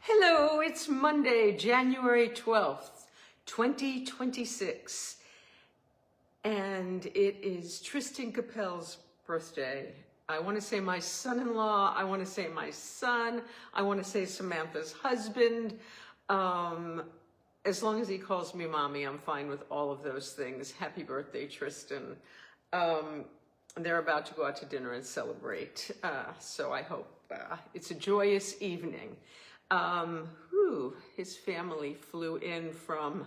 Hello, it's Monday, January 12th, 2026, and it is Tristan Capel's birthday. I want to say my son-in-law, I want to say my son, I want to say Samantha's husband. As long as he calls me mommy, I'm fine with all of those things. Happy birthday, Tristan. They're about to go out to dinner and celebrate, so I hope it's a joyous evening. His family flew in from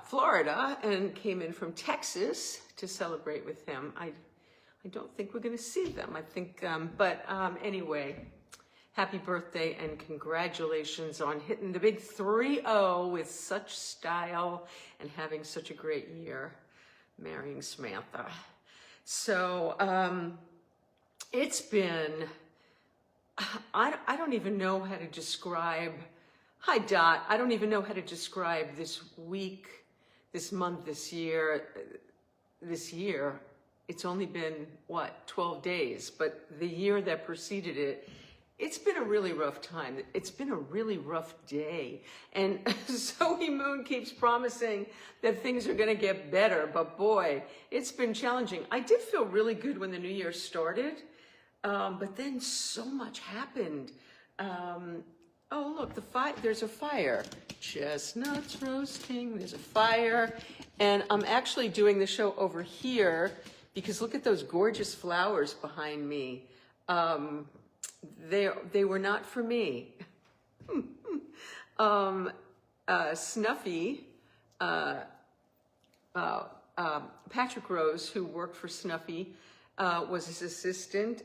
Florida and came in from Texas to celebrate with him. I don't think we're going to see them. I think, anyway, happy birthday and congratulations on hitting the big 3-0 with such style and having such a great year marrying Samantha. So, it's been, I don't even know how to describe, hi Dot, I don't even know how to describe this week, this month, this year. It's only been, 12 days, but the year that preceded it, it's been a really rough time. It's been a really rough day. And Zoe Moon keeps promising that things are gonna get better, but boy, it's been challenging. I did feel really good when the new year started. But then so much happened. Oh, look, there's a fire. Chestnuts roasting, there's a fire. And I'm actually doing the show over here because look at those gorgeous flowers behind me. They were not for me. Snuffy, Patrick Rose, who worked for Snuffy, was his assistant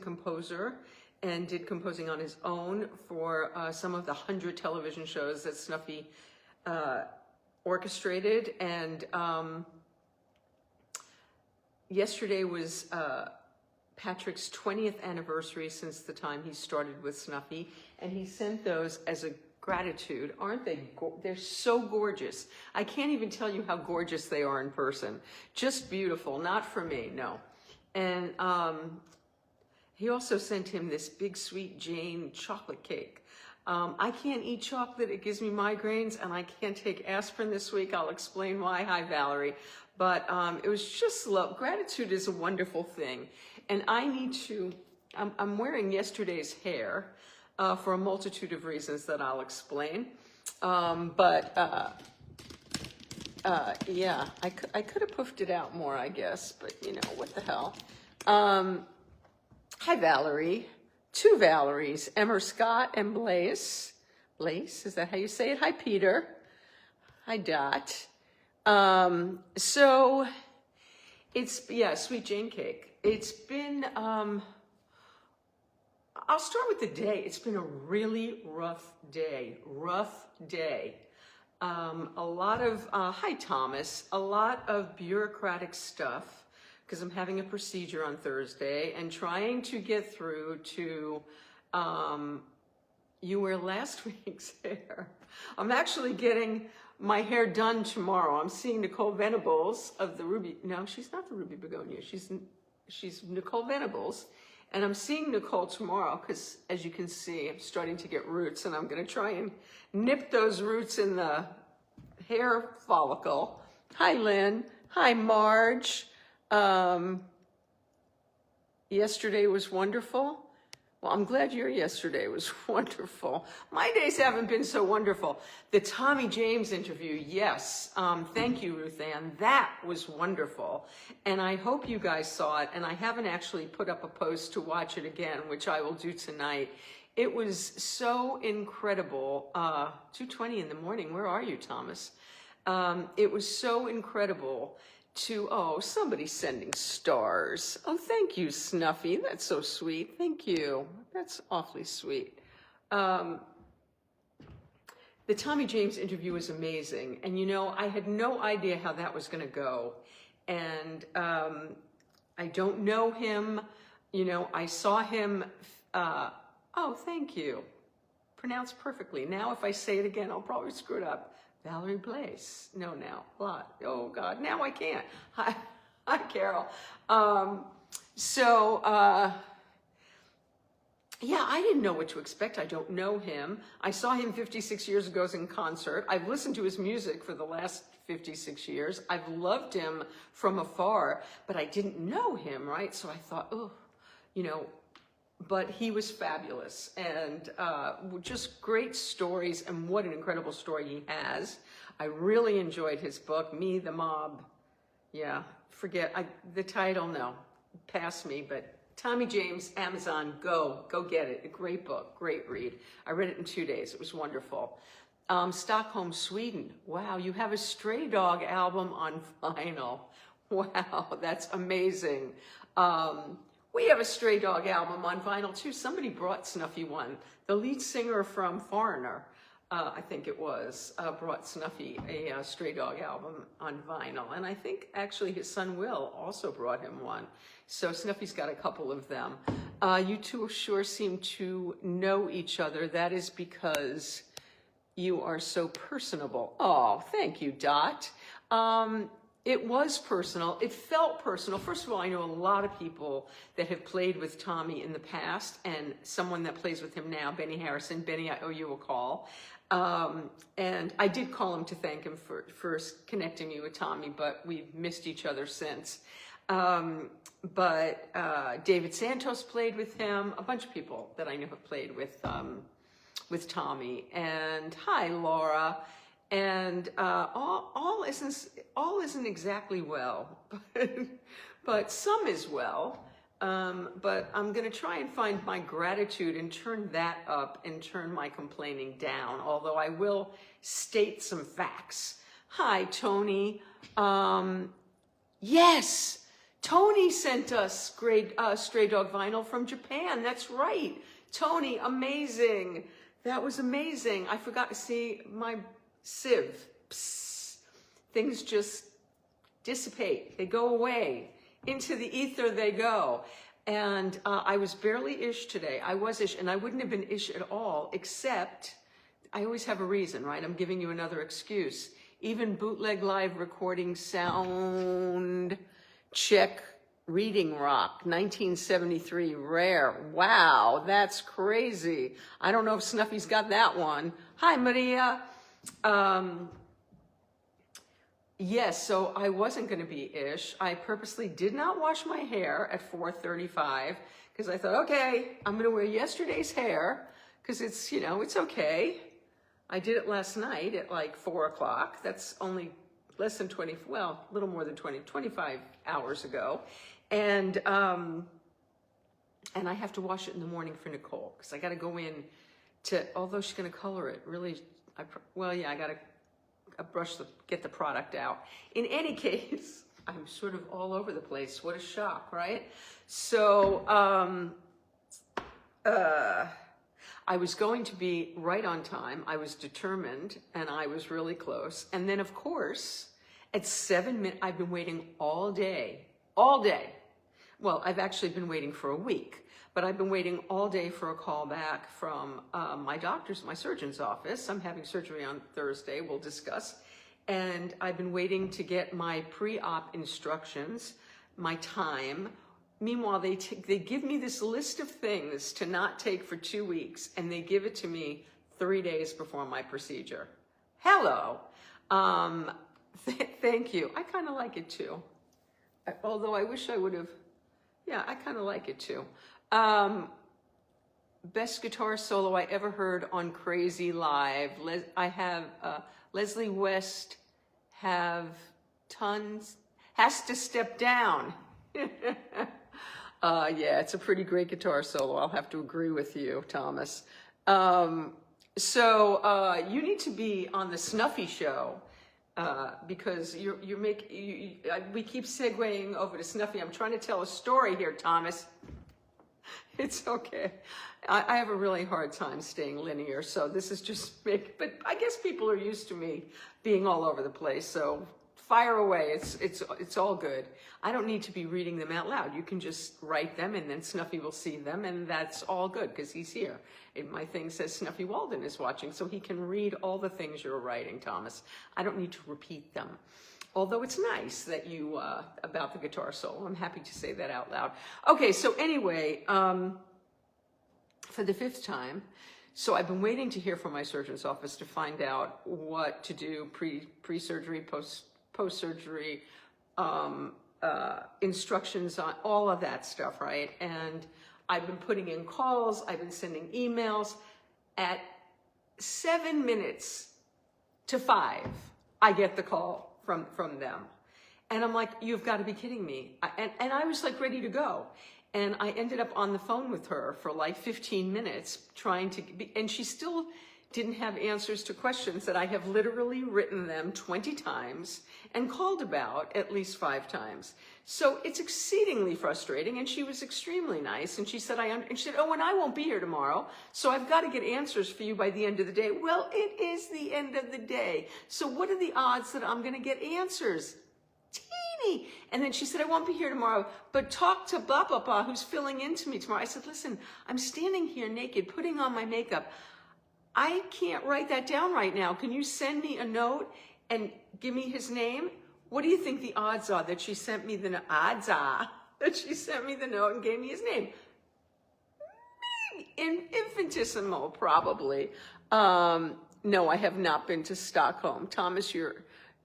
composer, and did composing on his own for some of the 100 television shows that Snuffy orchestrated. And yesterday was Patrick's 20th anniversary since the time he started with Snuffy, and he sent those as a gratitude. Aren't they? They're so gorgeous. I can't even tell you how gorgeous they are in person. Just beautiful. Not for me, no. And he also sent him this big Sweet Jane chocolate cake. I can't eat chocolate. It gives me migraines, and I can't take aspirin this week. I'll explain why. Hi, Valerie. But it was just love. Gratitude is a wonderful thing. And I need to, I'm wearing yesterday's hair for a multitude of reasons that I'll explain. Yeah, I could have puffed it out more, I guess, but you know, what the hell. Hi, Valerie. Two Valeries, Emmer Scott and Blaze. Blaze, is that how you say it? Hi, Peter. Hi, Dot. So it's, Sweet Jane cake. It's been, I'll start with the day. It's been a really rough day. A lot of, hi Thomas, a lot of bureaucratic stuff because I'm having a procedure on Thursday and trying to get through to, you wear last week's hair. I'm actually getting my hair done tomorrow. I'm seeing Nicole Venables of the Ruby, no, she's not the Ruby Begonia. She's Nicole Venables. And I'm seeing Nicole tomorrow because, as you can see, I'm starting to get roots, and I'm going to try and nip those roots in the hair follicle. Hi, Lynn. Hi, Marge. Yesterday was wonderful. Well, I'm glad your yesterday was wonderful. My days haven't been so wonderful. The Tommy James interview, yes. Thank you, Ruth Ann. That was wonderful. And I hope you guys saw it. And I haven't actually put up a post to watch it again, which I will do tonight. It was so incredible. 2:20 in the morning. Where are you, Thomas? It was so incredible to, somebody's sending stars. Oh, thank you, Snuffy. That's so sweet. Thank you. That's awfully sweet. The Tommy James interview was amazing. And, you know, I had no idea how that was going to go. And I don't know him. You know, I saw him. Oh, thank you. Pronounced perfectly. Now, if I say it again, I'll probably screw it up. Valerie Blaze. No, now. What? Oh, God. Now I can't. Hi, Carol. yeah, I didn't know what to expect. I don't know him. I saw him 56 years ago in concert. I've listened to his music for the last 56 years. I've loved him from afar, but I didn't know him, right? So I thought, oh, you know, but he was fabulous, and just great stories, and what an incredible story he has. I really enjoyed his book, Me, the Mob. Yeah, the title, no, pass me, but Tommy James, Amazon, go get it. A great book, great read. I read it in 2 days. It was wonderful. Stockholm, Sweden. Wow, you have a Stray Dog album on vinyl. Wow, that's amazing. We have a Stray Dog album on vinyl too. Somebody brought Snuffy one. The lead singer from Foreigner, I think it was, brought Snuffy a Stray Dog album on vinyl. And I think actually his son Will also brought him one. So Snuffy's got a couple of them. You two sure seem to know each other. That is because you are so personable. Oh, thank you, Dot. It was personal. It felt personal. First of all, I know a lot of people that have played with Tommy in the past, and someone that plays with him now, Benny Harrison. Benny, I owe you a call. And I did call him to thank him for connecting me with Tommy, but we've missed each other since. But David Santos played with him. A bunch of people that I know have played with Tommy. And hi, Laura. And all isn't exactly well, but some is well. But I'm going to try and find my gratitude and turn that up and turn my complaining down, although I will state some facts. Hi, Tony. Yes, Tony sent us Stray Dog vinyl from Japan. That's right. Tony, amazing. That was amazing. I forgot to see my sieve. Psst. Things just dissipate. They go away. Into the ether they go. And I was barely ish today. I was ish, and I wouldn't have been ish at all, except I always have a reason, right? I'm giving you another excuse. Even bootleg live recording sound check reading rock, 1973, rare. Wow, that's crazy. I don't know if Snuffy's got that one. Hi, Maria. Yes, so I wasn't going to be ish. I purposely did not wash my hair at 4:35 because I thought, okay, I'm going to wear yesterday's hair because it's, you know, it's okay. I did it last night at like 4 o'clock. That's only less than 20, well, a little more than 25 hours ago. And I have to wash it in the morning for Nicole because I got to go in to, although she's going to color it, really, I got to get the product out. In any case, I'm sort of all over the place. What a shock, right? So I was going to be right on time. I was determined, and I was really close. And then, of course, at 7 minutes, I've been waiting all day. Well, I've actually been waiting for a week, but I've been waiting all day for a call back from my surgeon's office. I'm having surgery on Thursday, we'll discuss. And I've been waiting to get my pre-op instructions, my time. Meanwhile, they give me this list of things to not take for 2 weeks, and they give it to me 3 days before my procedure. Hello. Thank you. I kind of like it too. Although I wish I would have, yeah, I kind of like it too. Best guitar solo I ever heard on Crazy Live. I have Leslie West has to step down. Yeah, it's a pretty great guitar solo. I'll have to agree with you, Thomas. So you need to be on the Snuffy show. Because we keep segueing over to Snuffy. I'm trying to tell a story here, Thomas. It's okay. I have a really hard time staying linear, so this is just but I guess people are used to me being all over the place, so fire away. It's all good. I don't need to be reading them out loud. You can just write them, and then Snuffy will see them, and that's all good because he's here. My thing says Snuffy Walden is watching, so he can read all the things you're writing, Thomas. I don't need to repeat them. Although it's nice that you, about the guitar solo. I'm happy to say that out loud. Okay, so anyway, for the 5th time. So I've been waiting to hear from my surgeon's office to find out what to do pre-surgery, post-surgery, instructions on all of that stuff, right? And I've been putting in calls, I've been sending emails. At 7 minutes to 5, I get the call from them. And I'm like, you've got to be kidding me. And I was like ready to go. And I ended up on the phone with her for like 15 minutes trying to be, and she still didn't have answers to questions that I have literally written them 20 times and called about at least 5 times. So it's exceedingly frustrating, and she was extremely nice. And she said, and she said, oh, and I won't be here tomorrow, so I've got to get answers for you by the end of the day. Well, it is the end of the day. So what are the odds that I'm going to get answers? Teeny. And then she said, I won't be here tomorrow, but talk to blah, blah, blah, who's filling in to me tomorrow. I said, listen, I'm standing here naked, putting on my makeup. I can't write that down right now. Can you send me a note and give me his name? What do you think the odds are that she sent me the note and gave me his name? Maybe infinitesimal, probably. No, I have not been to Stockholm. Thomas, you're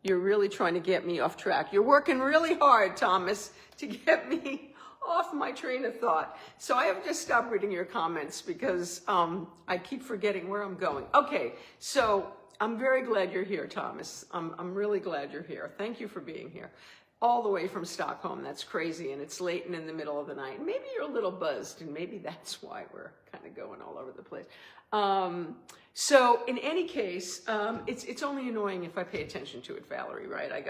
really trying to get me off track. You're working really hard, Thomas, to get me off my train of thought. So I have just stopped reading your comments because I keep forgetting where I'm going. Okay, so I'm very glad you're here, Thomas. I'm really glad you're here. Thank you for being here. All the way from Stockholm. That's crazy, and it's late and in the middle of the night. Maybe you're a little buzzed, and maybe that's why we're kind of going all over the place. So in any case, it's only annoying if I pay attention to it, Valerie, right? I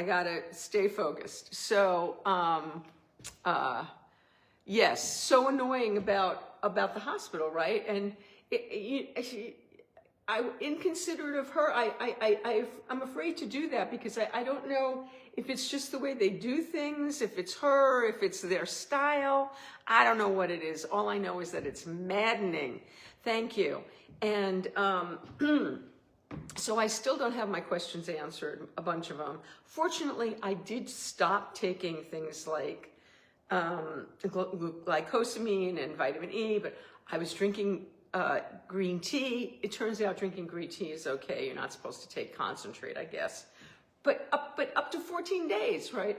gotta stay focused. So yes, so annoying about the hospital, right? And inconsiderate of her. I'm afraid to do that because I don't know if it's just the way they do things, if it's her, if it's their style. I don't know what it is. All I know is that it's maddening. Thank you. And so I still don't have my questions answered, a bunch of them. Fortunately, I did stop taking things like glycosamine and vitamin E, but I was drinking green tea. It turns out drinking green tea is okay. You're not supposed to take concentrate, I guess. But up to 14 days, right?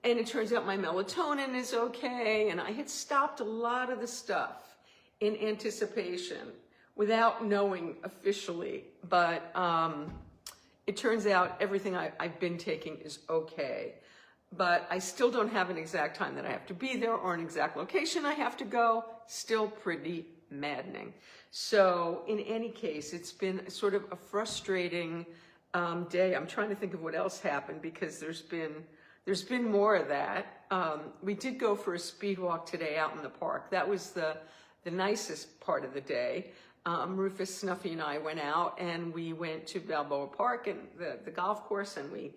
And it turns out my melatonin is okay. And I had stopped a lot of the stuff in anticipation without knowing officially. But it turns out everything I've been taking is okay. But I still don't have an exact time that I have to be there or an exact location I have to go. Still pretty maddening. So in any case, it's been sort of a frustrating day. I'm trying to think of what else happened because there's been more of that. We did go for a speed walk today out in the park. That was the nicest part of the day. Rufus, Snuffy, and I went out and we went to Balboa Park and the golf course, and we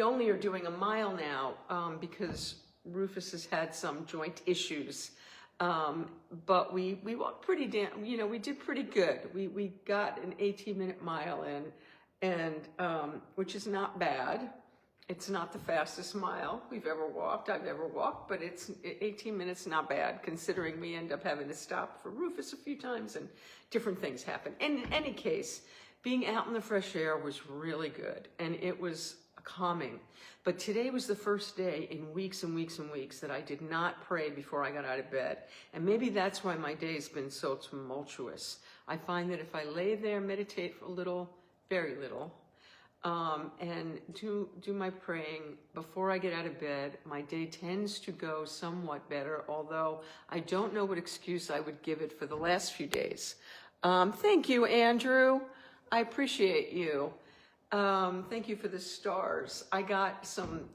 only are doing a mile now because Rufus has had some joint issues. But we walked pretty we did pretty good. We got an 18-minute mile in, and which is not bad. It's not the fastest mile I've ever walked, but it's 18 minutes, not bad, considering we end up having to stop for Rufus a few times and different things happen. And in any case, being out in the fresh air was really good, and it was calming. But today was the first day in weeks and weeks and weeks that I did not pray before I got out of bed. And maybe that's why my day's been so tumultuous. I find that if I lay there, meditate for a little, very little, and do my praying before I get out of bed, my day tends to go somewhat better, although I don't know what excuse I would give it for the last few days. Thank you, Andrew. I appreciate you. Thank you for the stars. I got some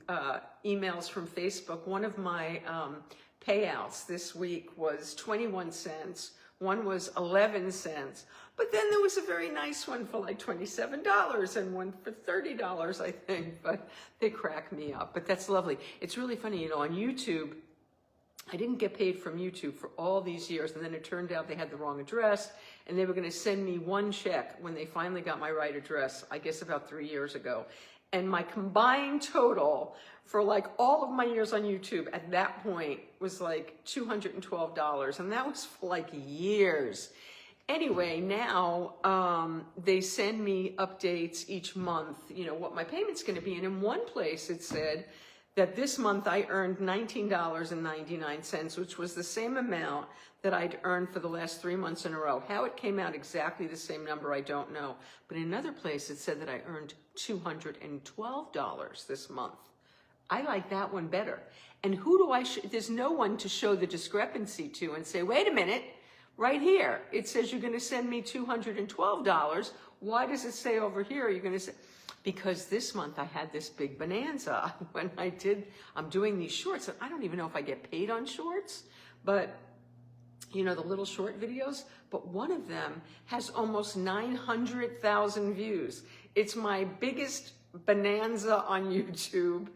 emails from Facebook. One of my payouts this week was 21 cents. One was 11 cents. But then there was a very nice one for like $27 and one for $30, I think. But they crack me up. But that's lovely. It's really funny, on YouTube, I didn't get paid from YouTube for all these years, and then it turned out they had the wrong address, and they were going to send me one check when they finally got my right address, I guess about 3 years ago. And my combined total for like all of my years on YouTube at that point was like $212. And that was for like years. Anyway, now they send me updates each month, you know, what my payment's going to be. And in one place it said that this month I earned $19.99, which was the same amount that I'd earned for the last 3 months in a row. How it came out exactly the same number, I don't know. But in another place it said that I earned $212 this month. I like that one better. And who do there's no one to show the discrepancy to and say, wait a minute, right here, it says you're going to send me $212. Why does it say over here you're going to say? Because this month I had this big bonanza when I'm doing these shorts. And I don't even know if I get paid on shorts, but you know, the little short videos. But one of them has almost 900,000 views. It's my biggest bonanza on YouTube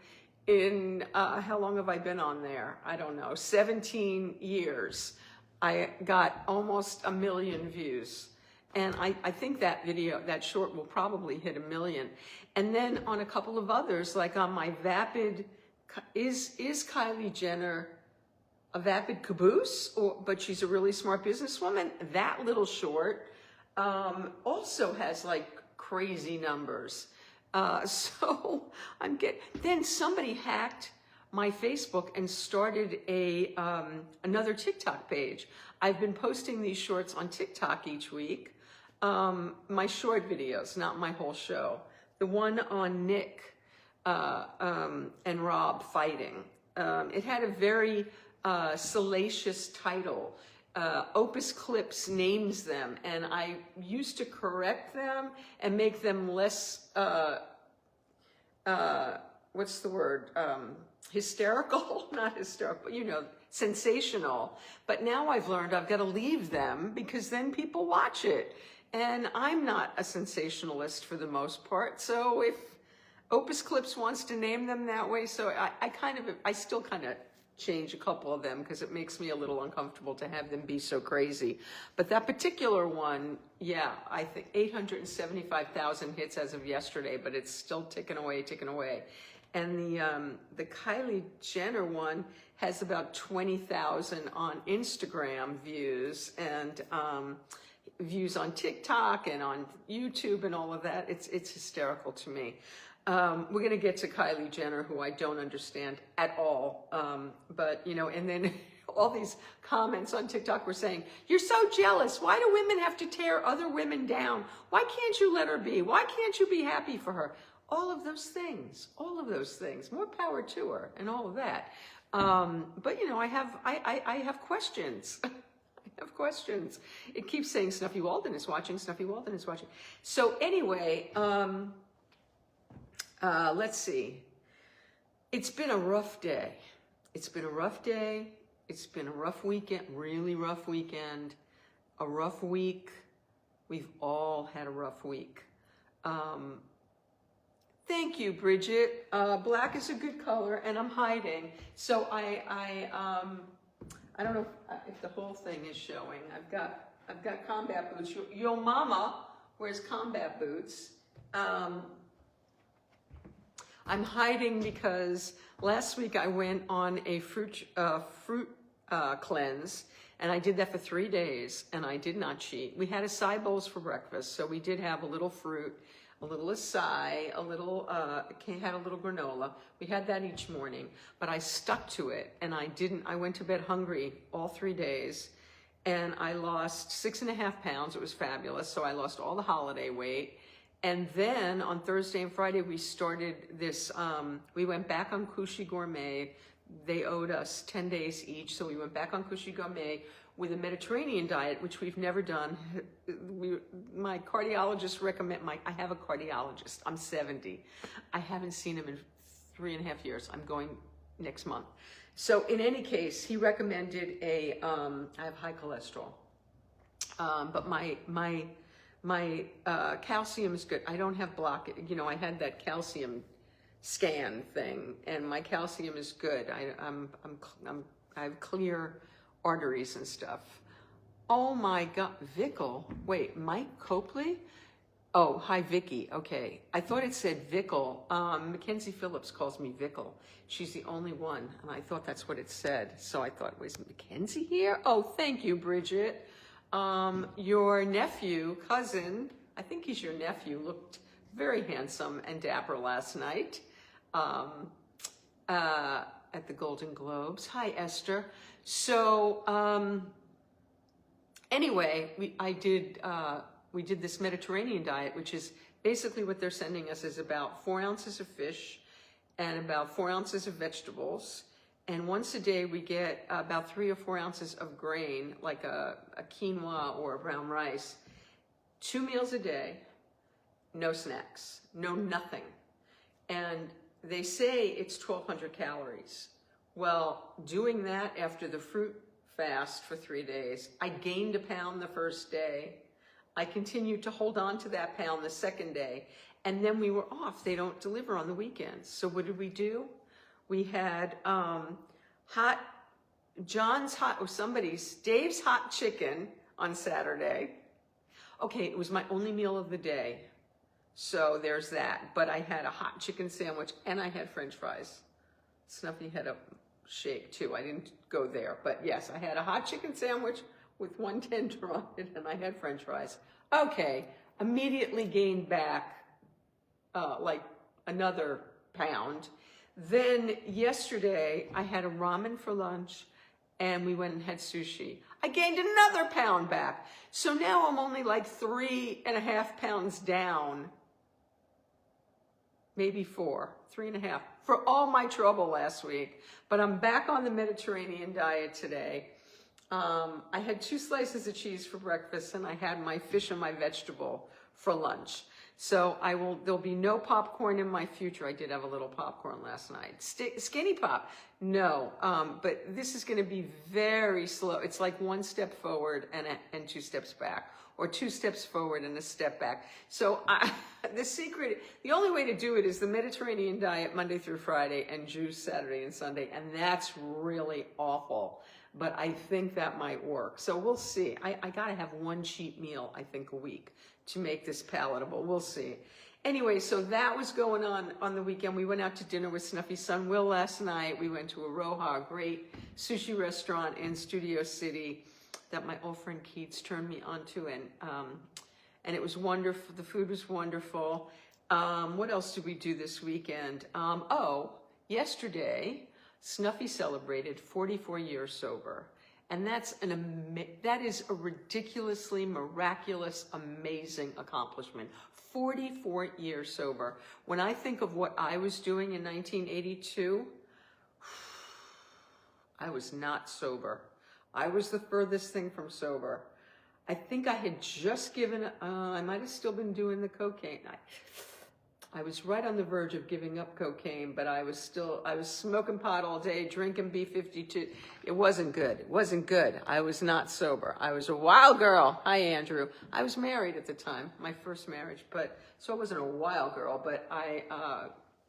in, how long have I been on there? I don't know, 17 years. I got almost 1 million views. And I think that that short will probably hit 1 million. And then on a couple of others, like on my vapid, is Kylie Jenner a vapid caboose? But she's a really smart businesswoman. That little short also has like crazy numbers. So then somebody hacked my Facebook and started another TikTok page. I've been posting these shorts on TikTok each week. My short videos, not my whole show. The one on Nick and Rob fighting. It had a very salacious title. Opus Clips names them, and I used to correct them and make them less, what's the word? Hysterical, not hysterical, you know, sensational. But now I've learned I've got to leave them because then people watch it. And I'm not a sensationalist for the most part. So if Opus Clips wants to name them that way, so I still kind of change a couple of them because it makes me a little uncomfortable to have them be so crazy. But that particular one, yeah, I think 875,000 hits as of yesterday, but it's still ticking away. And the Kylie Jenner one has about 20,000 on Instagram views and views on TikTok and on YouTube and all of that. It's hysterical to me. We're going to get to Kylie Jenner, who I don't understand at all. But, you know, and then all these comments on TikTok were saying, you're so jealous. Why do women have to tear other women down? Why can't you let her be? Why can't you be happy for her? All of those things, more power to her and all of that. But, you know, I have questions. I have questions. It keeps saying Snuffy Walden is watching, Snuffy Walden is watching. So anyway, let's see. It's been a rough day. It's been a rough day. It's been a rough weekend, really rough weekend, a rough week. We've all had a rough week. Thank you, Bridget. Black is a good color, and I'm hiding. So I don't know if the whole thing is showing. I've got combat boots. Your mama wears combat boots. I'm hiding because last week I went on a fruit cleanse, and I did that for 3 days, and I did not cheat. We had acai bowls for breakfast, so we did have a little fruit, a little acai, had a little granola. We had that each morning, but I stuck to it, and I went to bed hungry all 3 days, and I lost 6.5 pounds. It was fabulous. So I lost all the holiday weight. And then on Thursday and Friday, we started this, we went back on Kushi Gourmet. They owed us 10 days each. So we went back on Kushi Gourmet with a Mediterranean diet, which we've never done. My cardiologist I have a cardiologist. I'm 70. I haven't seen him in 3.5 years. I'm going next month. So in any case, he recommended I have high cholesterol, but my calcium is good. I don't have blockage. You know, I had that calcium scan thing, and my calcium is good. I have clear arteries and stuff. Oh my God, Vickle. Wait, Mike Copley? Oh, hi, Vicky. Okay. I thought it said Vickle. Mackenzie Phillips calls me Vickle. She's the only one, and I thought that's what it said. So I thought, was Mackenzie here? Oh, thank you, Bridget. Your nephew, cousin, I think he's your nephew, looked very handsome and dapper last night at the Golden Globes. Hi, Esther. So, anyway, we did this Mediterranean diet, which is basically what they're sending us is about 4 ounces of fish and about 4 ounces of vegetables. And once a day we get about 3 or 4 ounces of grain, like a quinoa or a brown rice. 2 meals a day, no snacks, no nothing. And they say it's 1,200 calories. Well, doing that after the fruit fast for 3 days, I gained a pound the first day. I continued to hold on to that pound the second day, and then we were off. They don't deliver on the weekends. So what did we do? We had Dave's hot chicken on Saturday. Okay, it was my only meal of the day. So there's that. But I had a hot chicken sandwich and I had French fries. Snuffy had a shake too. I didn't go there, but yes, I had a hot chicken sandwich with 1 tender on it, and I had French fries. Okay, immediately gained back like another pound. Then yesterday, I had a ramen for lunch, and we went and had sushi. I gained another pound back. So now I'm only like 3.5 pounds down, maybe 4, 3.5, for all my trouble last week. But I'm back on the Mediterranean diet today. I had 2 slices of cheese for breakfast, and I had my fish and my vegetable for lunch. So there'll be no popcorn in my future. I did have a little popcorn last night. Skinny pop, no. But this is gonna be very slow. It's like 1 step forward and 2 steps back, or 2 steps forward and a step back. So the only way to do it is the Mediterranean diet Monday through Friday and juice Saturday and Sunday, and that's really awful. But I think that might work. So we'll see. I gotta have 1 cheat meal, I think, a week to make this palatable. We'll see. Anyway, so that was going on the weekend. We went out to dinner with Snuffy's son Will last night. We went to Aroha, a great sushi restaurant in Studio City that my old friend Keats turned me onto, and it was wonderful. The food was wonderful. What else did we do this weekend? Yesterday, Snuffy celebrated 44 years sober. And that is a ridiculously miraculous, amazing accomplishment. 44 years sober. When I think of what I was doing in 1982, I was not sober. I was the furthest thing from sober. I think I had just given, I might have still been doing the cocaine. I was right on the verge of giving up cocaine, but I was smoking pot all day, drinking B-52. It wasn't good. It wasn't good. I was not sober. I was a wild girl. Hi, Andrew. I was married at the time, my first marriage, so I wasn't a wild girl, but I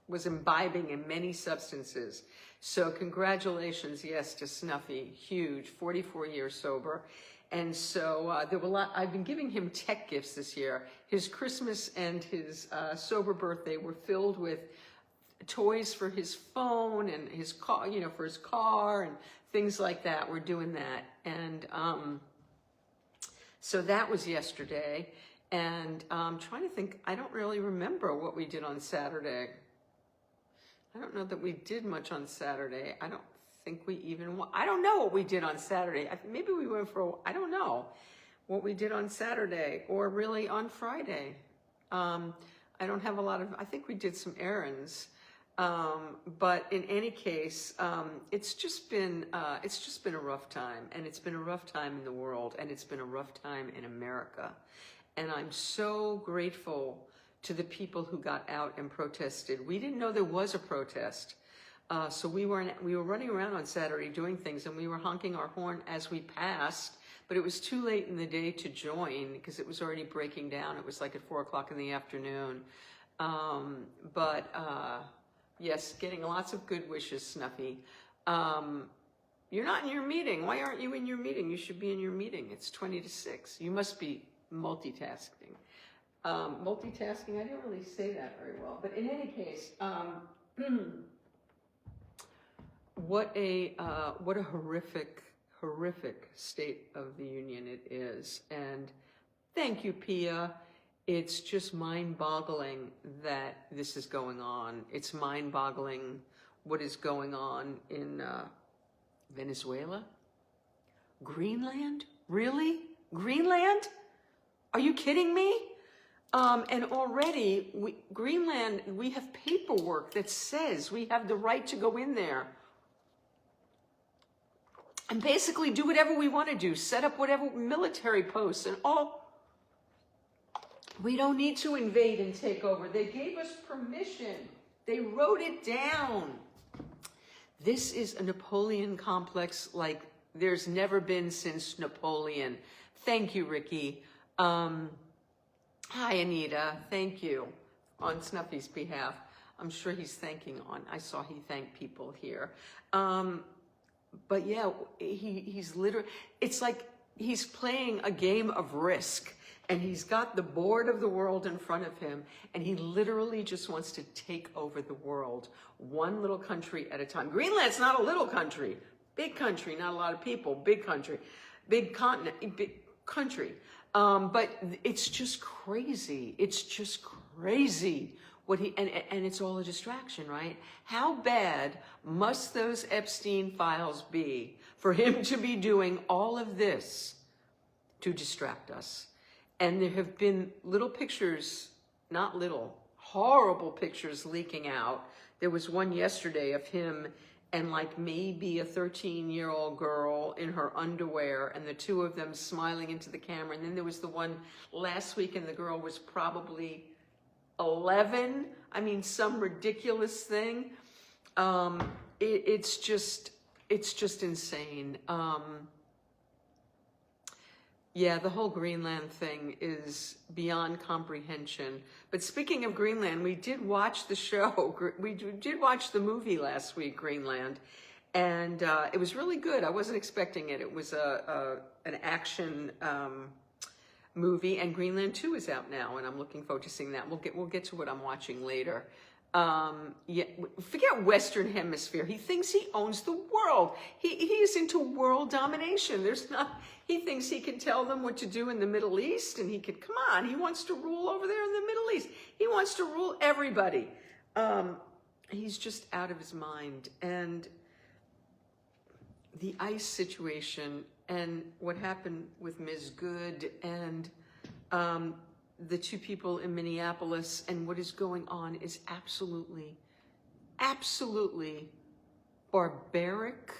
was imbibing in many substances. So congratulations, yes, to Snuffy. Huge, 44 years sober. And so there were a lot. I've been giving him tech gifts this year. His Christmas and his sober birthday were filled with toys for his phone and his car, for his car and things like that. We're doing that. And so that was yesterday. And I'm trying to think, I don't really remember what we did on Saturday. I don't know that we did much on Saturday. I don't know what we did on Saturday. Maybe we went I don't know what we did on Saturday or really on Friday. I don't have I think we did some errands. But in any case, it's just been a rough time, and it's been a rough time in the world, and it's been a rough time in America. And I'm so grateful to the people who got out and protested. We didn't know there was a protest. So we were running around on Saturday doing things, and we were honking our horn as we passed, but it was too late in the day to join because it was already breaking down. It was like at 4 o'clock in the afternoon. Yes, getting lots of good wishes, Snuffy. You're not in your meeting. Why aren't you in your meeting? You should be in your meeting. It's 20 to 6. You must be multitasking. Multitasking, I didn't really say that very well. But in any case, what a horrific state of the union it is. And thank you, Pia. It's just mind-boggling that this is going on. It's mind-boggling what is going on in Venezuela. Greenland? Really? Greenland? Are you kidding me? And already, Greenland, we have paperwork that says we have the right to go in there and basically do whatever we want to do, set up whatever military posts and all. We don't need to invade and take over. They gave us permission. They wrote it down. This is a Napoleon complex like there's never been since Napoleon. Thank you, Ricky. Hi, Anita. Thank you on Snuffy's behalf. I'm sure he's thanking I saw he thanked people here. But yeah, he's literally, it's like he's playing a game of Risk, and he's got the board of the world in front of him, and he literally just wants to take over the world, one little country at a time. Greenland's not a little country, big country, not a lot of people, big country, big continent, big country. But it's just crazy. It's just crazy what and it's all a distraction, right? How bad must those Epstein files be for him to be doing all of this to distract us? And there have been little pictures, not little, horrible pictures leaking out. There was one yesterday of him and like maybe a 13-year-old girl in her underwear, and the two of them smiling into the camera. And then there was the one last week, and the girl was probably 11. I mean, some ridiculous thing. It's just insane. Yeah, the whole Greenland thing is beyond comprehension. But speaking of Greenland, we did watch the show. We did watch the movie last week, Greenland, and it was really good. I wasn't expecting it. It was an action movie, and Greenland 2 is out now, and I'm looking forward to seeing that. We'll get to what I'm watching later. Yeah, forget Western Hemisphere. He thinks he owns the world. He is into world domination. He thinks he can tell them what to do in the Middle East, and come on, he wants to rule over there in the Middle East. He wants to rule everybody. He's just out of his mind. And the ICE situation and what happened with Ms. Good and the two people in Minneapolis and what is going on is absolutely barbaric,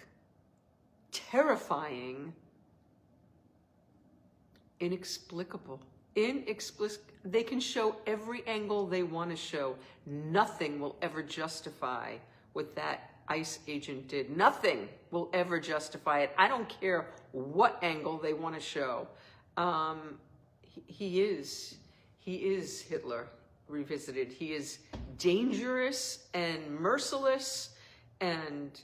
terrifying, inexplicable. They can show every angle they want to show. Nothing will ever justify what that ICE agent did. Nothing will ever justify it. I don't care what angle they want to show. He is Hitler revisited. He is dangerous and merciless and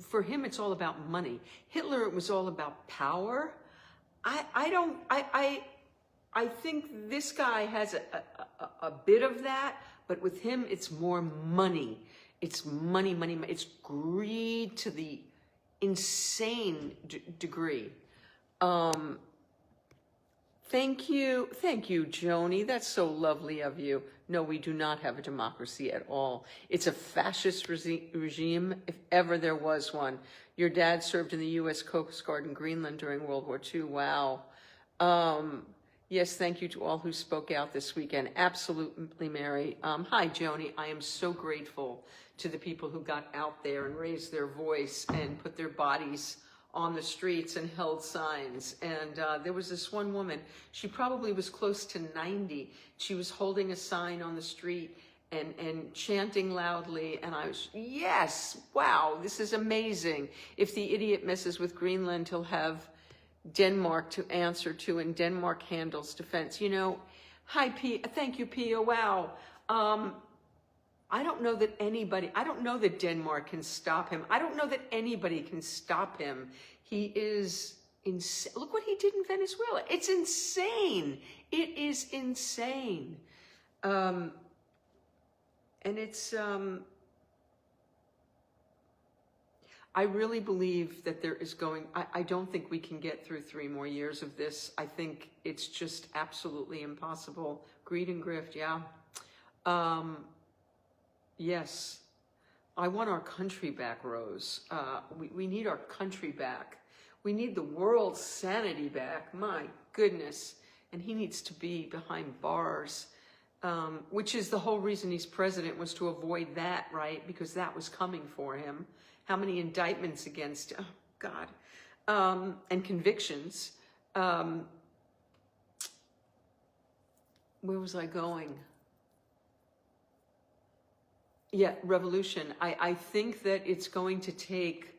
for him, it's all about money. Hitler, it was all about power. I think this guy has a bit of that, but with him, it's more money. It's money. It's greed to the insane degree. Thank you, Joni. That's so lovely of you. No, we do not have a democracy at all. It's a fascist regime, if ever there was one. Your dad served in the U.S. Coast Guard in Greenland during World War II. Wow. Yes, thank you to all who spoke out this weekend. Absolutely, Mary. Hi, Joni. I am so grateful to the people who got out there and raised their voice and put their bodies on the streets and held signs. And there was this one woman, she probably was close to 90. She was holding a sign on the street and chanting loudly. And I was, yes, wow, this is amazing. If the idiot messes with Greenland, he'll have Denmark to answer to, and Denmark handles defense. You know, hi, thank you, Pia, wow. I don't know that Denmark can stop him. I don't know that anybody can stop him. He is insane. Look what he did in Venezuela. It's insane. It is insane. And it's, I really believe that there is I don't think we can get through 3 more years of this. I think it's just absolutely impossible. Greed and grift, yeah. Yes. I want our country back, Rose. We need our country back. We need the world's sanity back. My goodness. And he needs to be behind bars, which is the whole reason he's president, was to avoid that, right? Because that was coming for him. How many indictments against, oh God, and convictions. Where was I going? Yeah, revolution. I think that it's going to take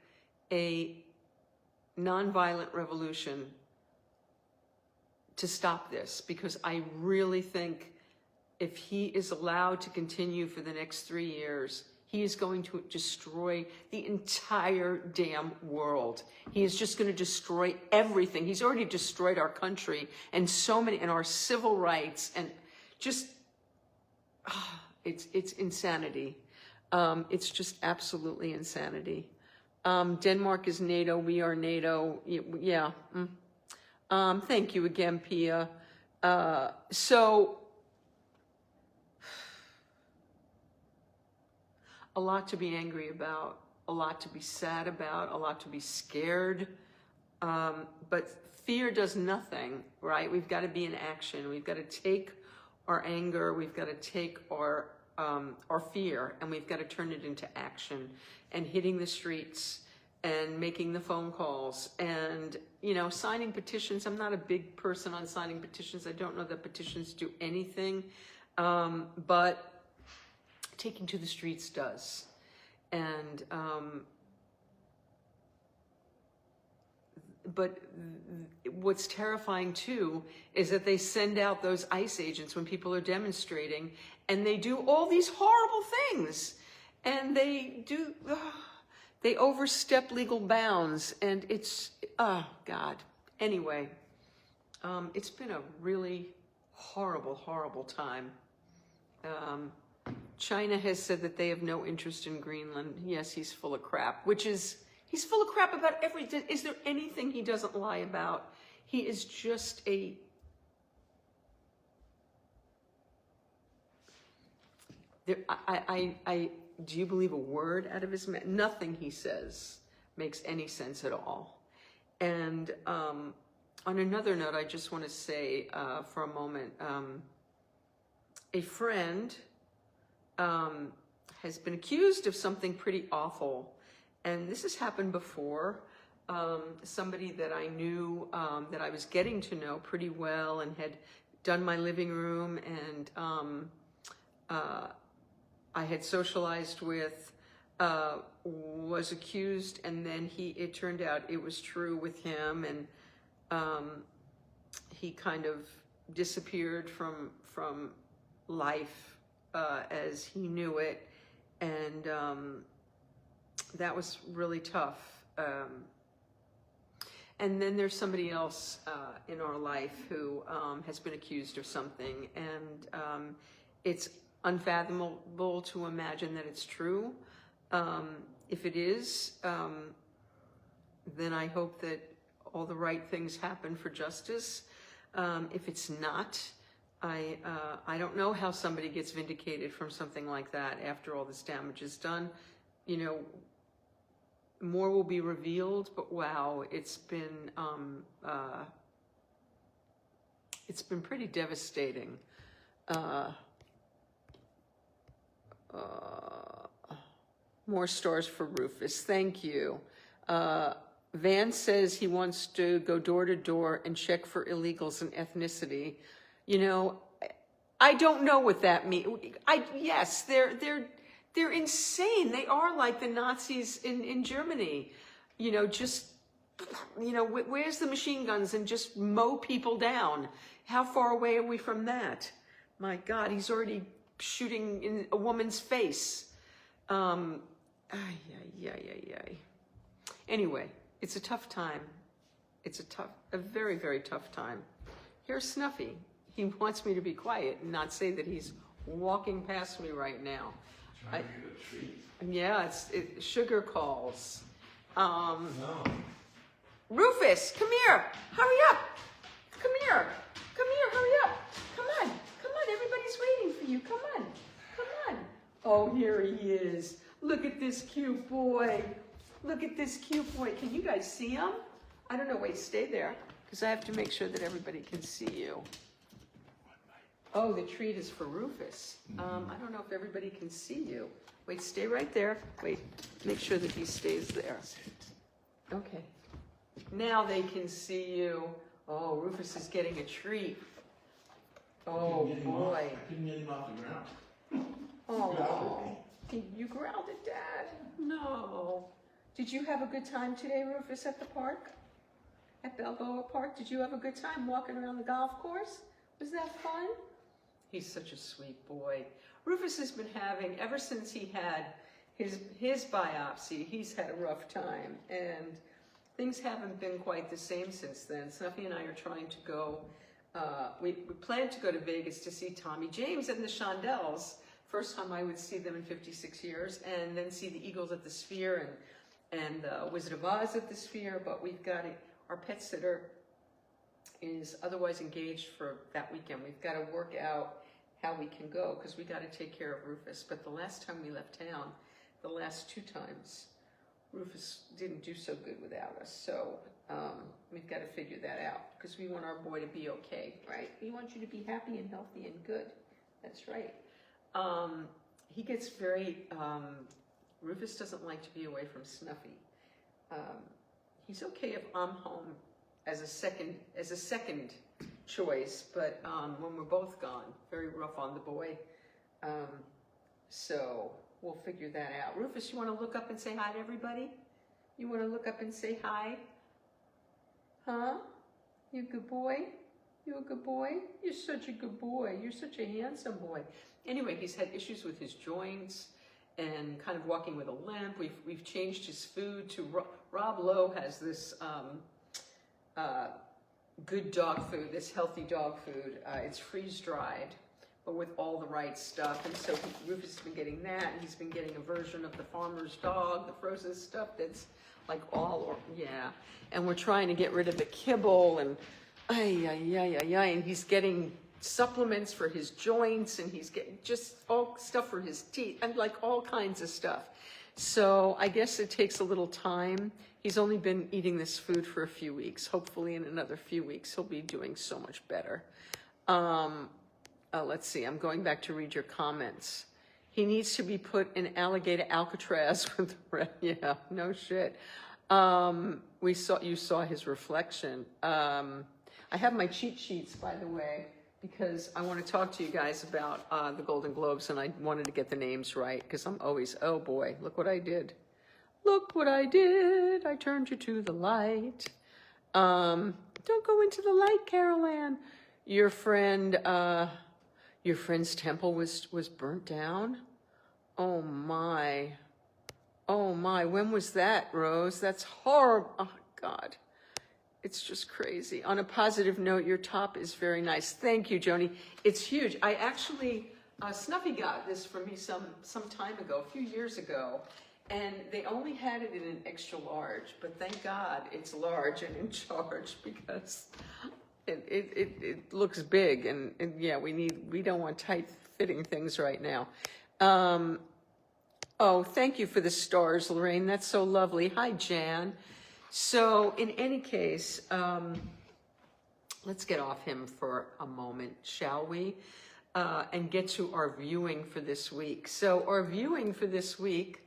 a nonviolent revolution to stop this, because I really think if he is allowed to continue for the next 3 years, he is going to destroy the entire damn world. He is just going to destroy everything. He's already destroyed our country and so many, and our civil rights, and just, it's insanity. It's just absolutely insanity. Denmark is NATO. We are NATO. Yeah. Thank you again, Pia. So, a lot to be angry about, a lot to be sad about, a lot to be scared. But fear does nothing, right? We've got to be in action. We've got to take our anger, we've got to take our fear, and we've got to turn it into action, and hitting the streets and making the phone calls and, you know, signing petitions. I'm not a big person on signing petitions. I don't know that petitions do anything, but taking to the streets does. And, but what's terrifying too is that they send out those ICE agents when people are demonstrating, and they do all these horrible things, and they overstep legal bounds, and it's, oh God. Anyway, it's been a really horrible, horrible time. China has said that they have no interest in Greenland. Yes, he's full of crap, he's full of crap about everything. Is there anything he doesn't lie about? He is just do you believe a word out of his mouth? Nothing he says makes any sense at all. And on another note, I just want to say for a moment, a friend has been accused of something pretty awful. And this has happened before. Somebody that I knew, that I was getting to know pretty well and had done my living room, and I had socialized with, was accused, and then it turned out it was true with him, and he kind of disappeared from life as he knew it, and that was really tough. And then there's somebody else in our life who has been accused of something, and it's unfathomable to imagine that it's true. If it is, then I hope that all the right things happen for justice. If it's not, I don't know how somebody gets vindicated from something like that after all this damage is done. You know, more will be revealed, but wow, it's been pretty devastating. More stars for Rufus. Thank you. Van says he wants to go door to door and check for illegals and ethnicity. You know, I don't know what that means. Yes, they're insane. They are like the Nazis in Germany. You know, just, you know, where's the machine guns and just mow people down? How far away are we from that? My God, he's already shooting in a woman's face. Anyway, it's a tough time. It's a very, very tough time. Here's Snuffy. He wants me to be quiet and not say that he's walking past me right now. Trying to get a treat. Yeah, sugar calls. No. Rufus, come here. Hurry up. Come here. Come here, hurry up. Come on. Come on, everybody's waiting for you. Come on. Come on. Oh, here he is. Look at this cute boy. Look at this cute boy. Can you guys see him? I don't know. Wait, stay there, because I have to make sure that everybody can see you. Oh, the treat is for Rufus. I don't know if everybody can see you. Wait, stay right there. Wait, make sure that he stays there. Okay. Now they can see you. Oh, Rufus is getting a treat. Oh, boy. I couldn't get him off the ground. Oh, you growled at Dad? No. Did you have a good time today, Rufus, at the park? At Balboa Park? Did you have a good time walking around the golf course? Was that fun? He's such a sweet boy. Rufus has been having, ever since he had his biopsy, he's had a rough time. And things haven't been quite the same since then. Snuffy and I are trying to go, we plan to go to Vegas to see Tommy James and the Shondells. First time I would see them in 56 years, and then see the Eagles at the Sphere and Wizard of Oz at the Sphere. But we've got our pet sitter is otherwise engaged for that weekend. We've got to work out how we can go, because we got to take care of Rufus. But the last time we left town, the last 2 times, Rufus didn't do so good without us. So we've got to figure that out, because we want our boy to be okay, right? We want you to be happy and healthy and good. That's right. He gets very, Rufus doesn't like to be away from Snuffy. He's okay if I'm home as a second choice, but when we're both gone, very rough on the boy. So we'll figure that out. Rufus, you want to look up and say hi to everybody? You want to look up and say hi? Huh? You a good boy? You a good boy? You're such a good boy. You're such a handsome boy. Anyway, he's had issues with his joints and kind of walking with a limp. We've changed his food to Rob Lowe has this good dog food, this healthy dog food. It's freeze-dried, but with all the right stuff. And so Rufus has been getting that, and he's been getting a version of the farmer's dog, the frozen stuff that's like yeah. And we're trying to get rid of the kibble, and and he's getting supplements for his joints, and he's getting just all stuff for his teeth, and like all kinds of stuff. So I guess it takes a little time. He's only been eating this food for a few weeks. Hopefully in another few weeks, he'll be doing so much better. Let's see, I'm going back to read your comments. He needs to be put in alligator Alcatraz with yeah, no shit. You saw his reflection. I have my cheat sheets, by the way, because I want to talk to you guys about the Golden Globes, and I wanted to get the names right, because I'm always, oh boy, look what I did. Look what I did. I turned you to the light. Don't go into the light, Carol Ann. Your friend's temple was burnt down. Oh my. Oh my, when was that, Rose? That's horrible. Oh God. It's just crazy. On a positive note, your top is very nice. Thank you, Joni. It's huge. I actually, Snuffy got this for me some time ago, a few years ago, and they only had it in an extra large, but thank God it's large and in charge, because it looks big, and yeah, we don't want tight fitting things right now. Oh, thank you for the stars, Lorraine. That's so lovely. Hi, Jan. So in any case, let's get off him for a moment, shall we? And get to our viewing for this week. So our viewing for this week,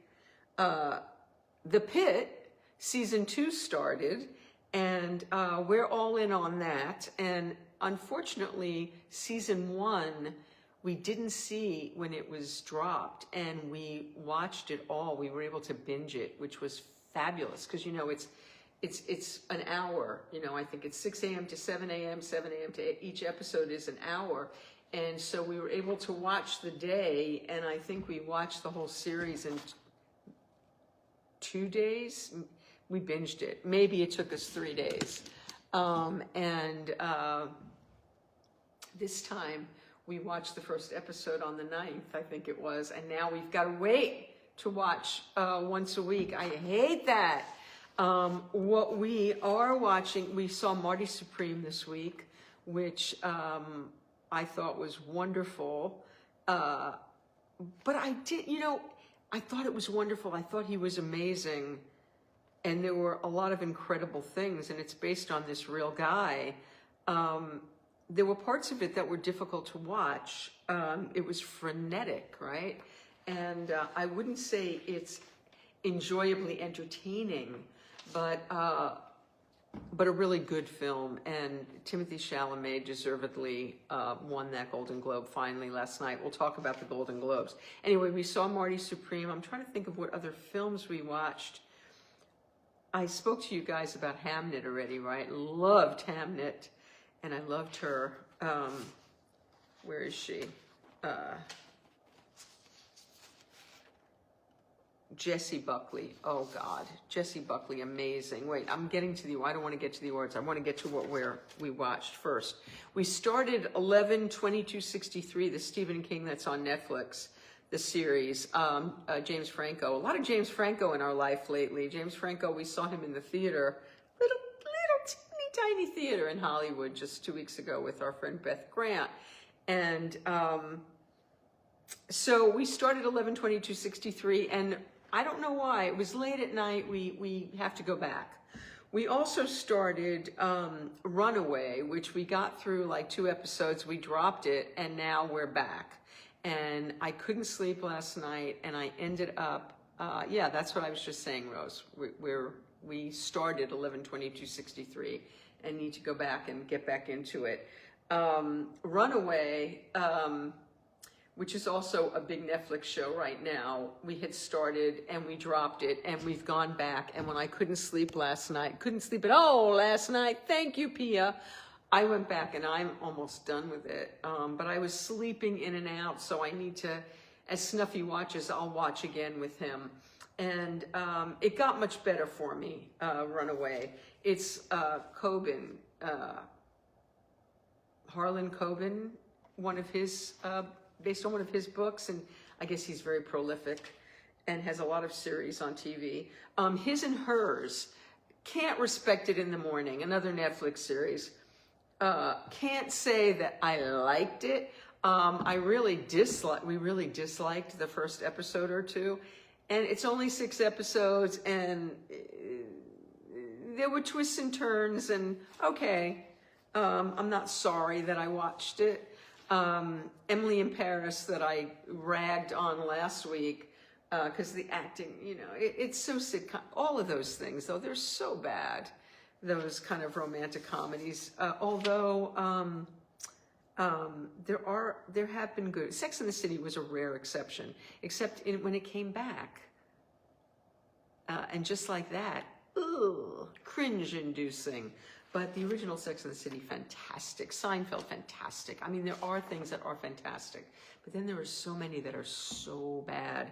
The Pit, season 2 started, and we're all in on that. And unfortunately, season 1, we didn't see when it was dropped, and we watched it all. We were able to binge it, which was fabulous, because, you know, it's an hour, you know, I think it's 6 a.m. to 7 a.m., 7 a.m. to each episode is an hour. And so we were able to watch the day, and I think we watched the whole series in 2 days. We binged it. Maybe it took us 3 days. This time we watched the first episode on the 9th, I think it was, and now we've got to wait to watch once a week. I hate that. What we are watching, we saw Marty Supreme this week, which I thought was wonderful. But I did, I thought it was wonderful. I thought he was amazing. And there were a lot of incredible things, and it's based on this real guy. There were parts of it that were difficult to watch. It was frenetic, right? And I wouldn't say it's enjoyably entertaining, but a really good film. And Timothée Chalamet deservedly won that Golden Globe finally last night. We'll talk about the Golden Globes. Anyway, we saw Marty Supreme. I'm trying to think of what other films we watched. I spoke to you guys about Hamnet already, right? Loved Hamnet, and I loved her. Where is she? Jessie Buckley. Oh God, Jessie Buckley, amazing. Wait, I'm getting to I don't want to get to the awards. I want to get to what we watched first. We started 11/22/63, the Stephen King that's on Netflix, the series. James Franco. A lot of James Franco in our life lately. James Franco, we saw him in the theater, little teeny tiny theater in Hollywood just 2 weeks ago with our friend Beth Grant. And so we started 11/22/63, and I don't know why. It was late at night. We have to go back. We also started Runaway, which we got through like 2 episodes. We dropped it, and now we're back. And I couldn't sleep last night, and I ended up, yeah, that's what I was just saying, Rose. We started 11/22/63 and need to go back and get back into it. Runaway, which is also a big Netflix show right now. We had started and we dropped it, and we've gone back. And when I couldn't sleep last night, couldn't sleep at all last night, thank you, Pia, I went back and I'm almost done with it. But I was sleeping in and out, so I need to, as Snuffy watches, I'll watch again with him. And it got much better for me, Runaway. It's Coben, Harlan Coben, one of his, based on one of his books, and I guess he's very prolific and has a lot of series on TV. His and Hers, Can't Respect It in the Morning, another Netflix series. Can't say that I liked it. We really disliked the first episode or two, and it's only 6 episodes, and there were twists and turns, and okay, I'm not sorry that I watched it. Emily in Paris, that I ragged on last week, because the acting, it's so sitcom. All of those things, though, they're so bad. Those kind of romantic comedies, although there have been good. Sex and the City was a rare exception, except when it came back, and just like that, cringe-inducing. But the original Sex and the City, fantastic. Seinfeld, fantastic. I mean, there are things that are fantastic, but then there are so many that are so bad.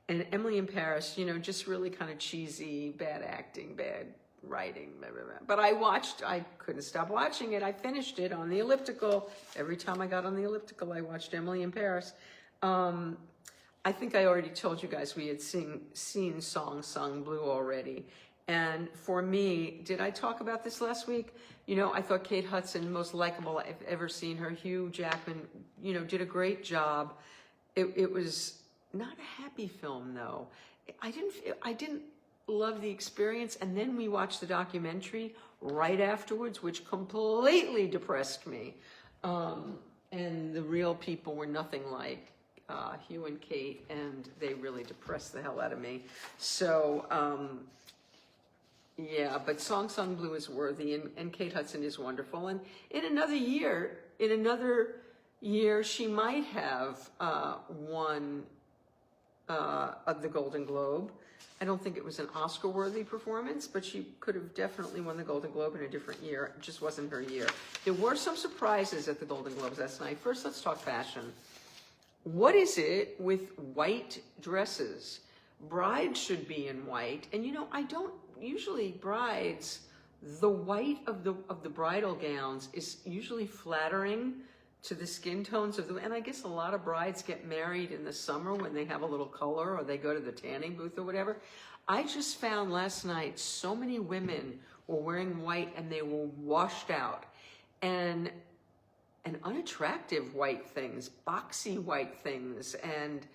And Emily in Paris, just really kind of cheesy, bad acting, bad writing, blah, blah, blah. But I couldn't stop watching it. I finished it on the elliptical. Every time I got on the elliptical, I watched Emily in Paris. I think I already told you guys we had seen Song Sung Blue already. And for me, did I talk about this last week? I thought Kate Hudson, most likable I've ever seen her. Hugh Jackman, did a great job. It was not a happy film, though. I didn't love the experience. And then we watched the documentary right afterwards, which completely depressed me. And the real people were nothing like Hugh and Kate, and they really depressed the hell out of me. So, yeah, but Song Sung Blue is worthy, and Kate Hudson is wonderful. And in another year, she might have won the Golden Globe. I don't think it was an Oscar-worthy performance, but she could have definitely won the Golden Globe in a different year. It just wasn't her year. There were some surprises at the Golden Globes last night. First, let's talk fashion. What is it with white dresses? Brides should be in white, and I don't usually brides The white of the bridal gowns is usually flattering to the skin tones of the, and I guess a lot of brides get married in the summer when they have a little color or they go to the tanning booth or whatever. I just found last night so many women were wearing white and they were washed out, and unattractive white things, boxy white things, and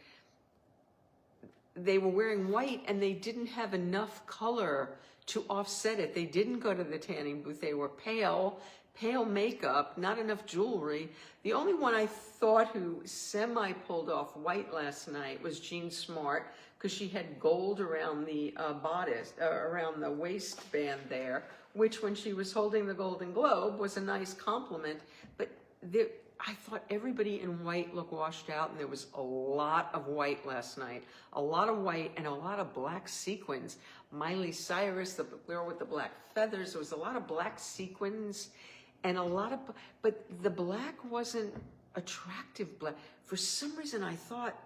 they were wearing white and they didn't have enough color to offset it. They didn't go to the tanning booth. They were pale makeup, not enough jewelry. The only one I thought who semi pulled off white last night was Jean Smart, because she had gold around the bodice, around the waistband there, which when she was holding the Golden Globe was a nice compliment. But I thought everybody in white looked washed out, and there was a lot of white last night. A lot of white and a lot of black sequins. Miley Cyrus, the girl with the black feathers, there was a lot of black sequins and a lot of, but the black wasn't attractive black. For some reason, I thought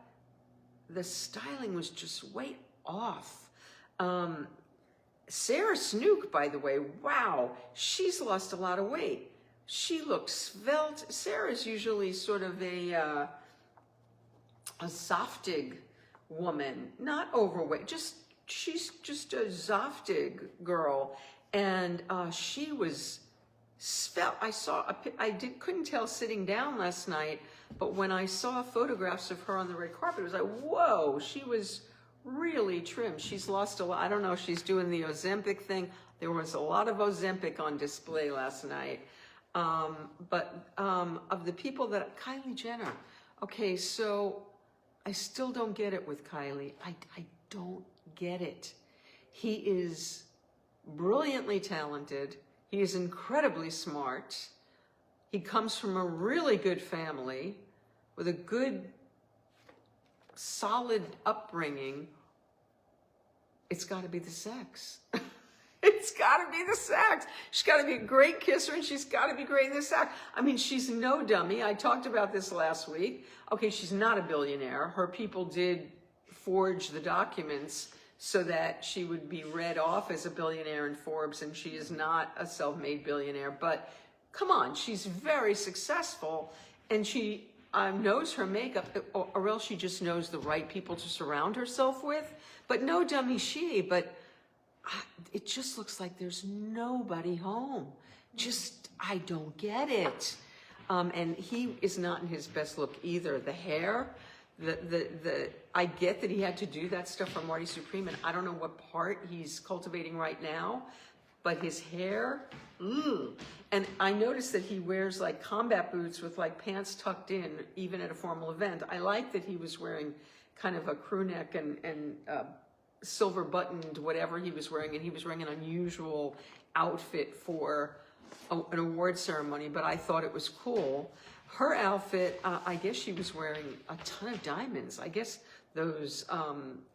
the styling was just way off. Sarah Snook, by the way, wow, she's lost a lot of weight. She looks svelte. Sarah's usually sort of a Zoftig woman, not overweight. She's just a Zoftig girl, and she was svelte. Couldn't tell sitting down last night, but when I saw photographs of her on the red carpet, it was like, whoa, she was really trim. She's lost a lot. I don't know if she's doing the Ozempic thing. There was a lot of Ozempic on display last night. But of the people Kylie Jenner, okay, so I still don't get it with Kylie. I don't get it. He is brilliantly talented. He is incredibly smart. He comes from a really good family with a good, solid upbringing. It's got to be the sex. It's got to be the sex. She's got to be a great kisser, and she's got to be great in the sex. I mean, she's no dummy. I talked about this last week. Okay, she's not a billionaire. Her people did forge the documents so that she would be read off as a billionaire in Forbes, and she is not a self-made billionaire. But come on, she's very successful, and she knows her makeup, or else she just knows the right people to surround herself with. But no dummy she, but it just looks like there's nobody home. I don't get it. And he is not in his best look either. The hair, I get that he had to do that stuff for Marty Supreme, and I don't know what part he's cultivating right now, but his hair, And I noticed that he wears like combat boots with like pants tucked in, even at a formal event. I like that he was wearing kind of a crew neck and silver buttoned whatever he was wearing, and he was wearing an unusual outfit for an award ceremony, but I thought it was cool. Her outfit, I guess she was wearing a ton of diamonds. I guess those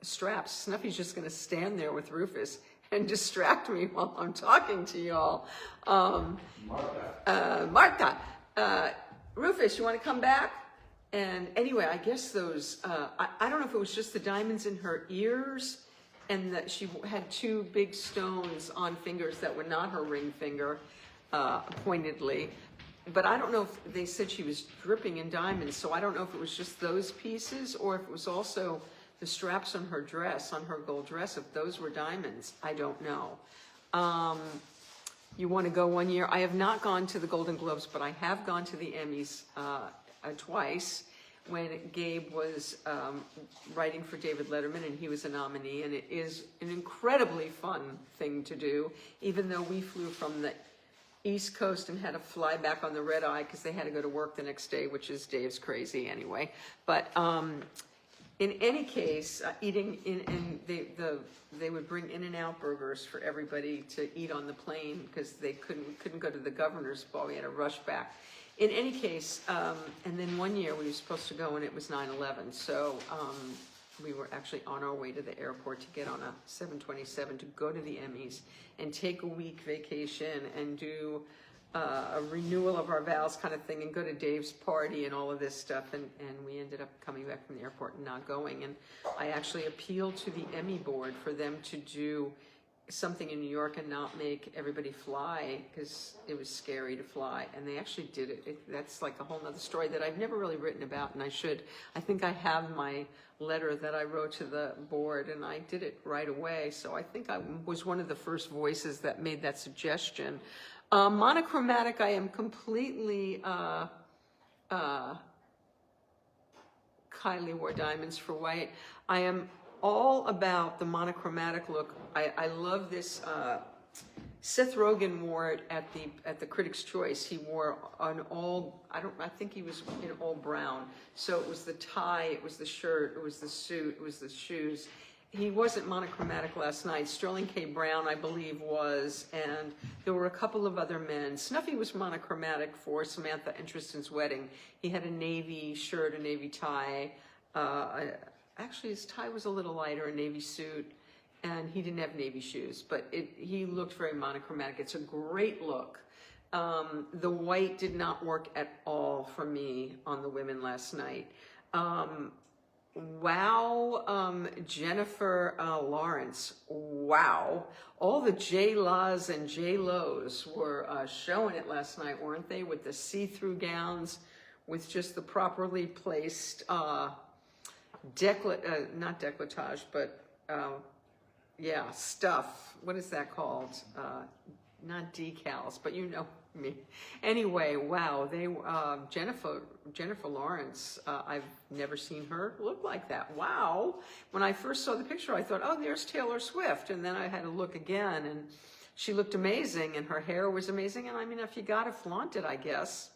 straps. Snuffy's just gonna stand there with Rufus and distract me while I'm talking to y'all. Martha, Rufus, you wanna come back? And anyway, I guess those, I don't know if it was just the diamonds in her ears and that she had two big stones on fingers that were not her ring finger, pointedly. But I don't know if they said she was dripping in diamonds, so I don't know if it was just those pieces or if it was also the straps on her dress, on her gold dress, if those were diamonds. I don't know. You want to go one year? I have not gone to the Golden Globes, but I have gone to the Emmys twice when Gabe was writing for David Letterman and he was a nominee, and it is an incredibly fun thing to do, even though we flew from the East Coast and had to fly back on the red eye because they had to go to work the next day, which is Dave's crazy anyway. But in any case, they would bring In-N-Out burgers for everybody to eat on the plane because they couldn't go to the governor's ball. We had to rush back. In any case, and then one year we were supposed to go and it was 9/11, so we were actually on our way to the airport to get on a 727 to go to the Emmys and take a week vacation and do a renewal of our vows kind of thing and go to Dave's party and all of this stuff. And we ended up coming back from the airport and not going. And I actually appealed to the Emmy board for them to do something in New York and not make everybody fly because it was scary to fly, and they actually did it. That's like a whole nother story that I've never really written about, and I should. I think I have my letter that I wrote to the board, and I did it right away, so I think I was one of the first voices that made that suggestion. Monochromatic, I am completely, Kylie wore diamonds for white. I am all about the monochromatic look. I love this. Seth Rogen wore it at the Critics' Choice. He wore an all, I think he was in all brown. So it was the tie, it was the shirt, it was the suit, it was the shoes. He wasn't monochromatic last night. Sterling K. Brown, I believe, was, and there were a couple of other men. Snuffy was monochromatic for Samantha and Tristan's wedding. He had a navy shirt, a navy tie. Actually, his tie was a little lighter, a navy suit, and he didn't have navy shoes, but he looked very monochromatic. It's a great look. The white did not work at all for me on the women last night. Wow, Jennifer Lawrence, wow. All the J-Laws and J-Los were showing it last night, weren't they? With the see-through gowns, with just the properly placed, not decolletage, but yeah, stuff. What is that called? Not decals, but you know me. Anyway, wow, Jennifer Lawrence, I've never seen her look like that. Wow. When I first saw the picture, I thought, oh, there's Taylor Swift. And then I had to look again, and she looked amazing, and her hair was amazing. And I mean, if you gotta flaunt it, I guess.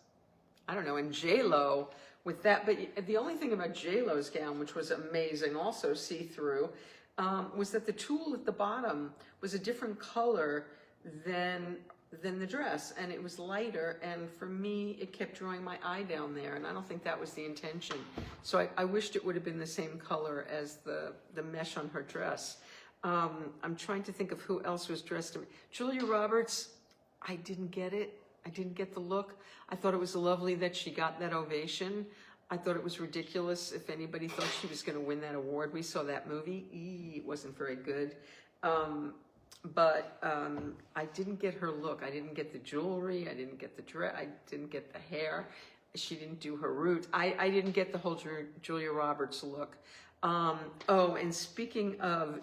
I don't know, and J-Lo with that. But the only thing about J-Lo's gown, which was amazing, also see-through, was that the tulle at the bottom was a different color than the dress, and it was lighter, and for me it kept drawing my eye down there, and I don't think that was the intention. So I wished it would have been the same color as the mesh on her dress. I'm trying to think of who else was dressed. Julia Roberts, I didn't get it. I didn't get the look. I thought it was lovely that she got that ovation. I thought it was ridiculous if anybody thought she was going to win that award. We saw that movie. It wasn't very good. But I didn't get her look. I didn't get the jewelry. I didn't get the dress. I didn't get the hair. She didn't do her roots. I didn't get the whole Julia Roberts look. Oh, and speaking of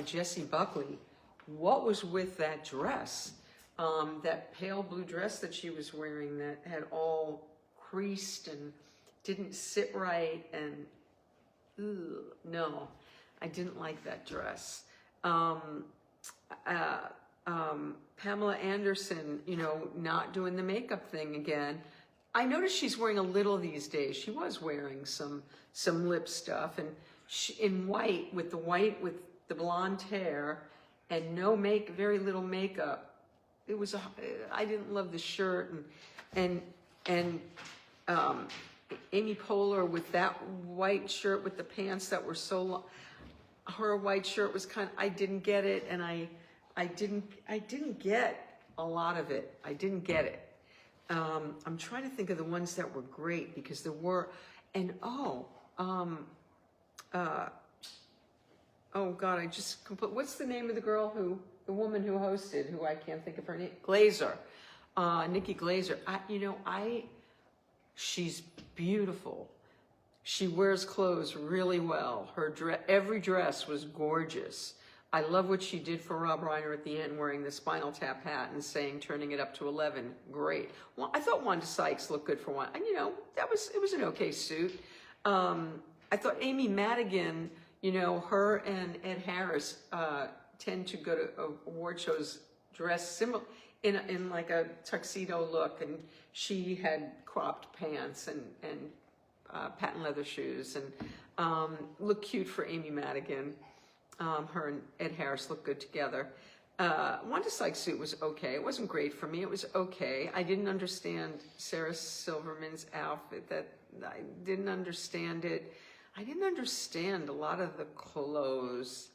Jessie Buckley, what was with that dress? That pale blue dress that she was wearing that had all creased and didn't sit right, and no, I didn't like that dress. Pamela Anderson, you know, not doing the makeup thing again. I noticed she's wearing a little these days. She was wearing some lip stuff, and in white with the blonde hair and very little makeup. It was I didn't love the shirt, and Amy Poehler with that white shirt with the pants that were so long. Her white shirt was I didn't get it, and I didn't get a lot of it. I didn't get it. I'm trying to think of the ones that were great, because there were, and oh God, I just what's the name of the woman who hosted, who I can't think of her name? Glazer, Nikki Glazer. She's beautiful. She wears clothes really well. Every dress was gorgeous. I love what she did for Rob Reiner at the end, wearing the Spinal Tap hat and turning it up to 11. Great. Well, I thought Wanda Sykes looked good for one. And you know, it was an okay suit. I thought Amy Madigan, you know, her and Ed Harris tend to go to award shows dressed similar in like a tuxedo look, and she had cropped pants and patent leather shoes, and looked cute for Amy Madigan. Her and Ed Harris looked good together. Wanda Sykes' suit was okay. It wasn't great for me. It was okay. I didn't understand Sarah Silverman's outfit. I didn't understand it. I didn't understand a lot of the clothes.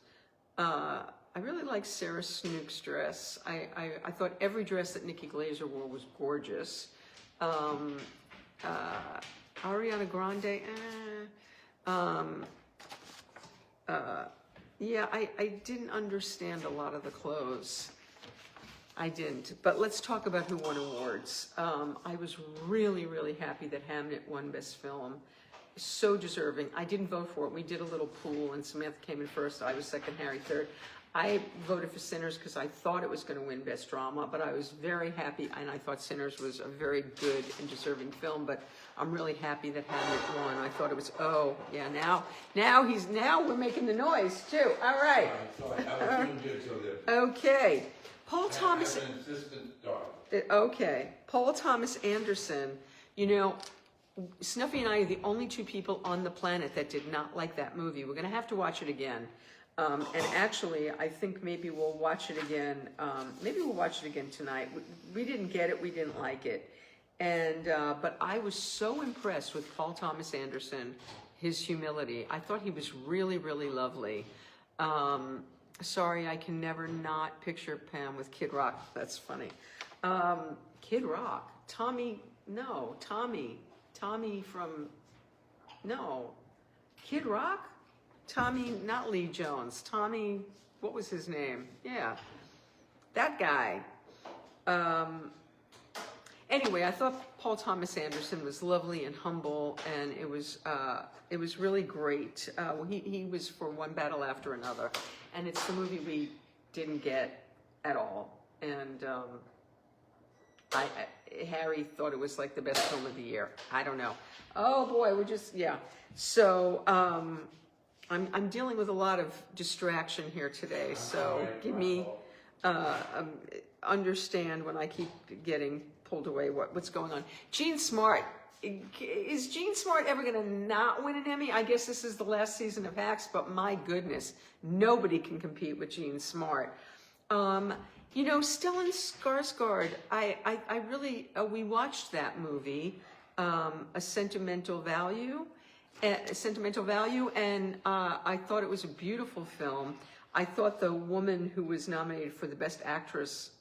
I really liked Sarah Snook's dress. I thought every dress that Nikki Glazer wore was gorgeous. Ariana Grande, Yeah, I didn't understand a lot of the clothes. I didn't. But let's talk about who won awards. I was really, really happy that Hamnet won Best Film. So deserving. I didn't vote for it. We did a little pool, and Samantha came in first. I was second, Harry third. I voted for Sinners because I thought it was going to win Best Drama, but I was very happy, and I thought Sinners was a very good and deserving film, but I'm really happy that Hamlet won. I thought it was, oh, yeah, now we're making the noise, too. All right. Sorry, I was doing good till then. Okay. Paul Thomas. I have an assistant dog. Okay. Paul Thomas Anderson, you know, Snuffy and I are the only two people on the planet that did not like that movie. We're going to have to watch it again. And actually, I think maybe we'll watch it again. Maybe we'll watch it again tonight. We didn't get it. We didn't like it. And but I was so impressed with Paul Thomas Anderson, his humility. I thought he was really, really lovely. Sorry, I can never not picture Pam with Kid Rock. That's funny. Kid Rock. Tommy from, no. Kid Rock? Tommy, not Lee Jones. Tommy, what was his name? Yeah, that guy. Anyway, I thought Paul Thomas Anderson was lovely and humble, and it was really great. He was for One Battle After Another, and it's the movie we didn't get at all. And Harry thought it was like the best film of the year. I don't know. Oh boy, yeah. So I'm dealing with a lot of distraction here today. So give me understand when I keep getting pulled away what's going on. Jean Smart. Is Jean Smart ever going to not win an Emmy? I guess this is the last season of Hacks, but my goodness, nobody can compete with Jean Smart. You know, Stellan Skarsgård, I really, we watched that movie, A Sentimental Value, and I thought it was a beautiful film. I thought the woman who was nominated for the Best Actress,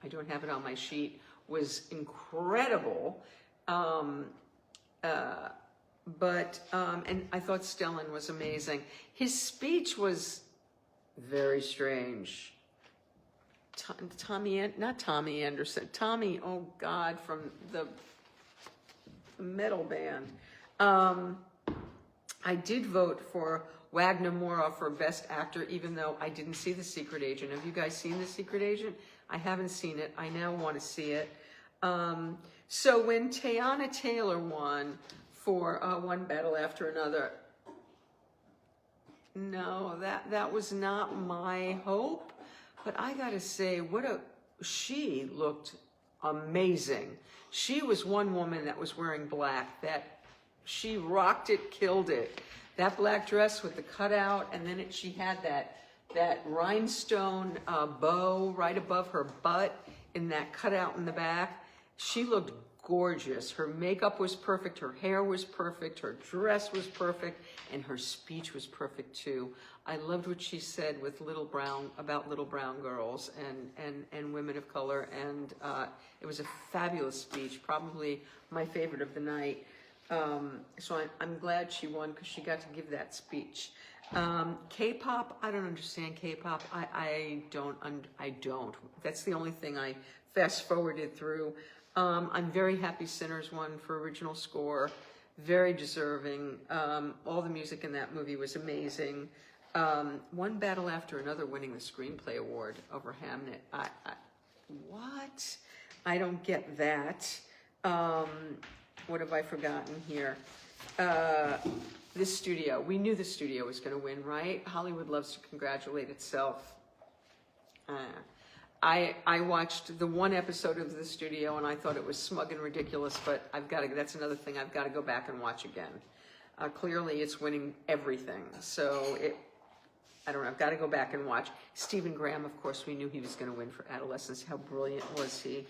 I don't have it on my sheet, was incredible. And I thought Stellan was amazing. His speech was very strange. Tommy, oh God, from the metal band. I did vote for Wagner Moura for Best Actor, even though I didn't see The Secret Agent. Have you guys seen The Secret Agent? I haven't seen it. I now want to see it. So when Teyana Taylor won for One Battle After Another, no, that was not my hope. But I gotta say, she looked amazing. She was one woman that was wearing black, that she rocked it, killed it. That black dress with the cutout, and then she had that rhinestone bow right above her butt in that cutout in the back. She looked gorgeous. Her makeup was perfect, her hair was perfect, her dress was perfect, and her speech was perfect too. I loved what she said with about little brown girls and women of color, and it was a fabulous speech, probably my favorite of the night. So I'm glad she won because she got to give that speech. K-pop, I don't understand K-pop. I don't. That's the only thing I fast forwarded through. I'm very happy Sinners won for original score. Very deserving. All the music in that movie was amazing. One Battle After Another winning the Screenplay Award over Hamnet. What? I don't get that. What have I forgotten here? This studio. We knew the studio was going to win, right? Hollywood loves to congratulate itself. I watched the one episode of The Studio and I thought it was smug and ridiculous, but that's another thing I've got to go back and watch again. Clearly it's winning everything. So I don't know, I've got to go back and watch. Stephen Graham, of course, we knew he was going to win for Adolescence. How brilliant was he?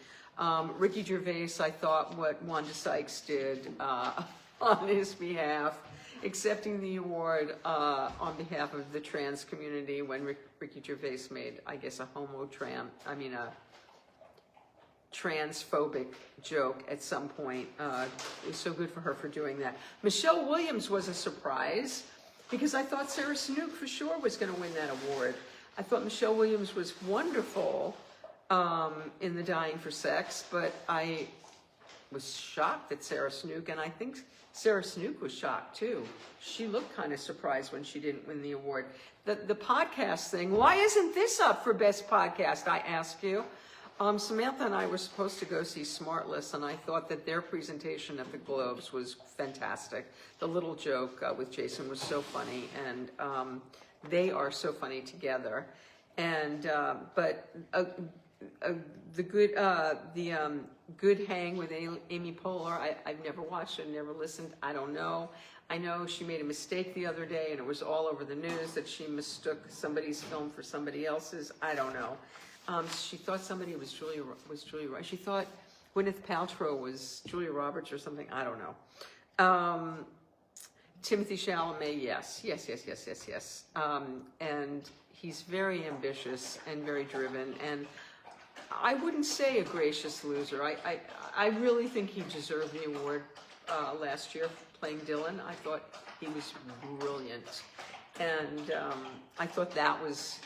Ricky Gervais, I thought what Wanda Sykes did on his behalf, accepting the award on behalf of the trans community when Ricky Gervais made, I guess, a transphobic joke at some point. It was so good for her for doing that. Michelle Williams was a surprise. because I thought Sarah Snook for sure was going to win that award. I thought Michelle Williams was wonderful in The Dying for Sex, but I was shocked at Sarah Snook, and I think Sarah Snook was shocked too. She looked kind of surprised when she didn't win the award. The podcast thing, why isn't this up for Best Podcast, I ask you? Samantha and I were supposed to go see Smartless, and I thought that their presentation at the Globes was fantastic. The Little Joke with Jason was so funny, and they are so funny together. And but the Good Hang with Amy Poehler, I've never watched it, never listened. I don't know. I know she made a mistake the other day, and it was all over the news that she mistook somebody's film for somebody else's. I don't know. She thought somebody was Julia Roberts. She thought Gwyneth Paltrow was Julia Roberts or something. I don't know. Timothy Chalamet, yes. And he's very ambitious and very driven. And I wouldn't say a gracious loser. I really think he deserved the award last year for playing Dylan. I thought he was brilliant. And I thought that was...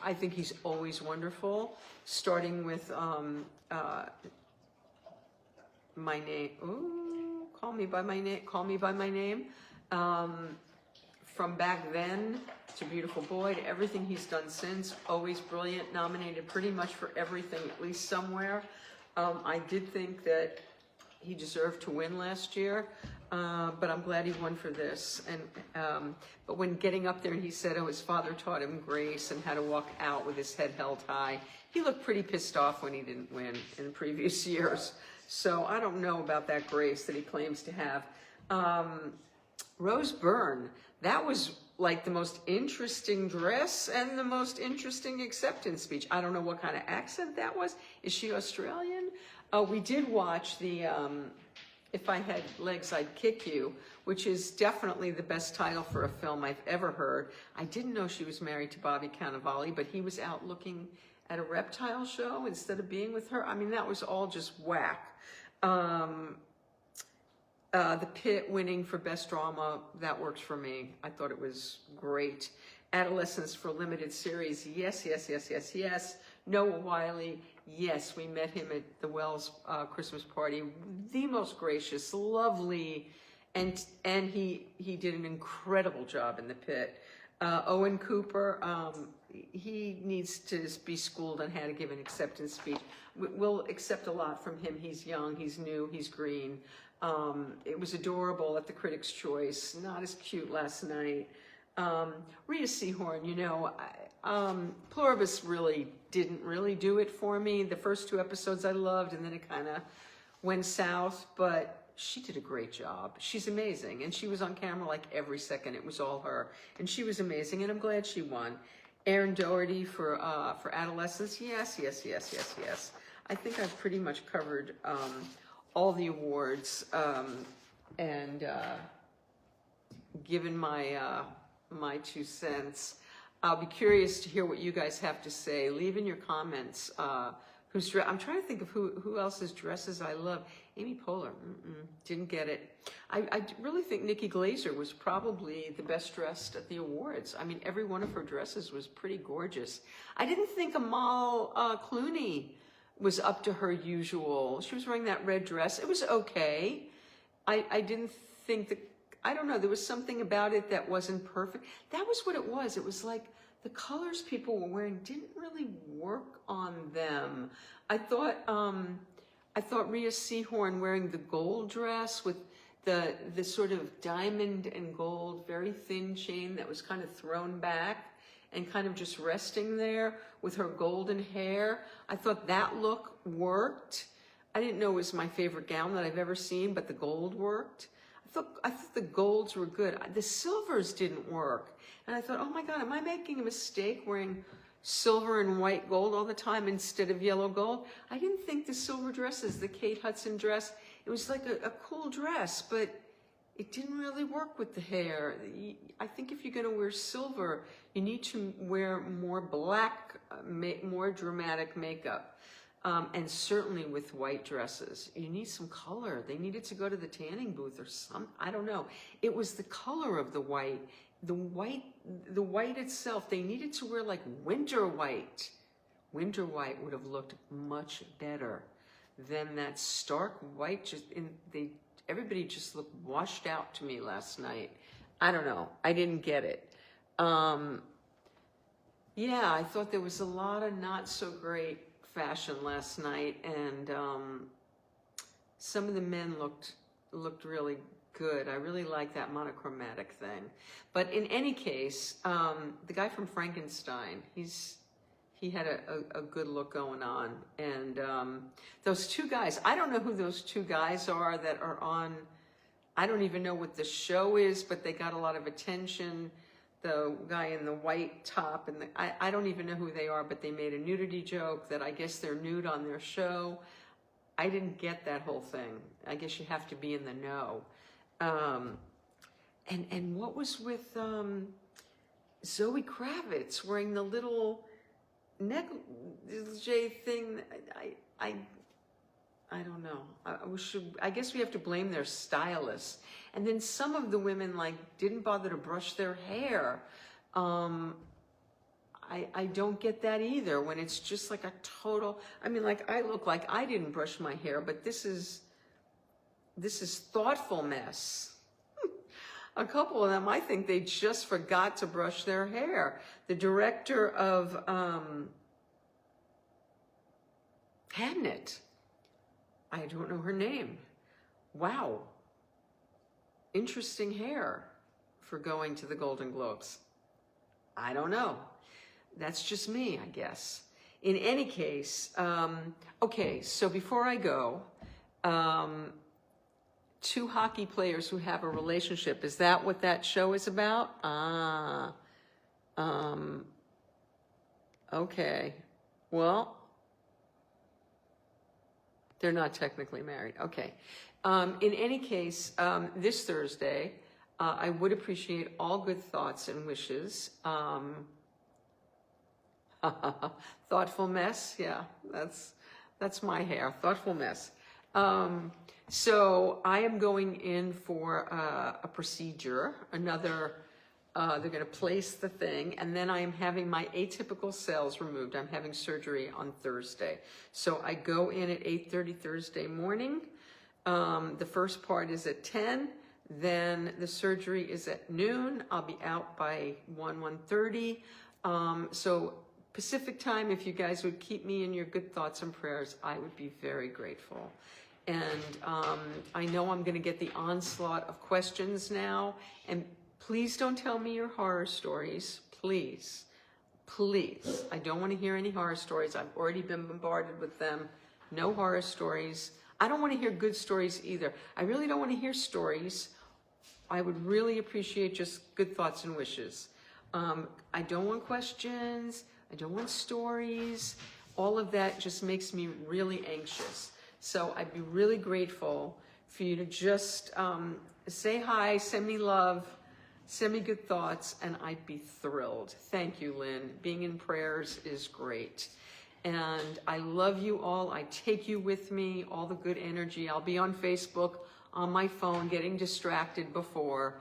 I think he's always wonderful, starting with My Name. Ooh, Call Me by My Name. From back then to Beautiful Boy to everything he's done since, always brilliant, nominated pretty much for everything, at least somewhere. I did think that he deserved to win last year, but I'm glad he won for this. And but when getting up there, he said, "Oh, his father taught him grace and how to walk out with his head held high." He looked pretty pissed off when he didn't win in previous years. So I don't know about that grace that he claims to have. Rose Byrne, that was like the most interesting dress and the most interesting acceptance speech. I don't know what kind of accent that was. Is she Australian? We did watch the If I Had Legs, I'd Kick You, which is definitely the best title for a film I've ever heard. I didn't know she was married to Bobby Cannavale, but he was out looking at a reptile show instead of being with her. I mean, that was all just whack. The Pit winning for Best Drama, that works for me. I thought it was great. Adolescence for Limited Series, yes. Noah Wiley, yes, we met him at the Wells Christmas party. The most gracious, lovely, and he did an incredible job in The Pit. Owen Cooper, he needs to be schooled on how to give an acceptance speech. We'll accept a lot from him. He's young, he's new, he's green. It was adorable at the Critics' Choice, not as cute last night. Rhea Seehorn, you know, Pluribus really didn't really do it for me. The first 2 episodes I loved, and then it kind of went south, but she did a great job. She's amazing, and she was on camera like every second. It was all her, and she was amazing, and I'm glad she won. Erin Doherty for Adolescence, yes. I think I've pretty much covered all the awards and given my 2 cents. I'll be curious to hear what you guys have to say. Leave in your comments. I'm trying to think of who else's dresses I love. Amy Poehler, didn't get it. I really think Nikki Glaser was probably the best dressed at the awards. I mean, every one of her dresses was pretty gorgeous. I didn't think Amal Clooney was up to her usual. She was wearing that red dress. It was okay. I didn't think that, I don't know, there was something about it that wasn't perfect. That was what it was. It was like the colors people were wearing didn't really work on them. I thought Rhea Seehorn wearing the gold dress with the sort of diamond and gold, very thin chain that was kind of thrown back and kind of just resting there with her golden hair. I thought that look worked. I didn't know it was my favorite gown that I've ever seen, but the gold worked. I thought the golds were good. The silvers didn't work. And I thought, oh my God, am I making a mistake wearing silver and white gold all the time instead of yellow gold? I didn't think the silver dresses, the Kate Hudson dress, it was like a cool dress, but it didn't really work with the hair. I think if you're gonna wear silver, you need to wear more black, more dramatic makeup. And certainly with white dresses, you need some color. They needed to go to the tanning booth or some, I don't know. It was the color of the white itself. They needed to wear like winter white. Winter white would have looked much better than that stark white. Everybody just looked washed out to me last night. I don't know. I didn't get it. Yeah, I thought there was a lot of not so great fashion last night, and some of the men looked really good. I really like that monochromatic thing. But in any case, the guy from Frankenstein, he had a good look going on. And those two guys, I don't know who those two guys are that are on, I don't even know what the show is, but they got a lot of attention. The guy in the white top, and I don't even know who they are, but they made a nudity joke that I guess they're nude on their show. I didn't get that whole thing. I guess you have to be in the know. And what was with Zoe Kravitz wearing the little negligee thing? I don't know. I guess we have to blame their stylists. And then some of the women didn't bother to brush their hair. I don't get that either when it's just like a total, I look like I didn't brush my hair, but this is thoughtful mess. A couple of them, I think they just forgot to brush their hair. The director of Hamnet, I don't know her name. Wow. Interesting hair for going to the Golden Globes. I don't know. That's just me, I guess. In any case, okay, so before I go, two hockey players who have a relationship, is that what that show is about? Okay. Well, they're not technically married. Okay. In any case, this Thursday, I would appreciate all good thoughts and wishes. Thoughtful mess. Yeah, that's my hair. Thoughtful mess. So I am going in for a procedure, they're going to place the thing, and then I am having my atypical cells removed. I'm having surgery on Thursday. So I go in at 8:30 Thursday morning. The first part is at 10. Then the surgery is at noon. I'll be out by 1:30. So Pacific time, if you guys would keep me in your good thoughts and prayers, I would be very grateful. And I know I'm going to get the onslaught of questions now. And please don't tell me your horror stories. Please. Please. I don't want to hear any horror stories. I've already been bombarded with them. No horror stories. I don't want to hear good stories either. I really don't want to hear stories. I would really appreciate just good thoughts and wishes. I don't want questions. I don't want stories. All of that just makes me really anxious. So I'd be really grateful for you to just say hi, send me love, send me good thoughts, and I'd be thrilled. Thank you, Lynn. Being in prayers is great. And I love you all. I take you with me, all the good energy. I'll be on Facebook, on my phone, getting distracted before.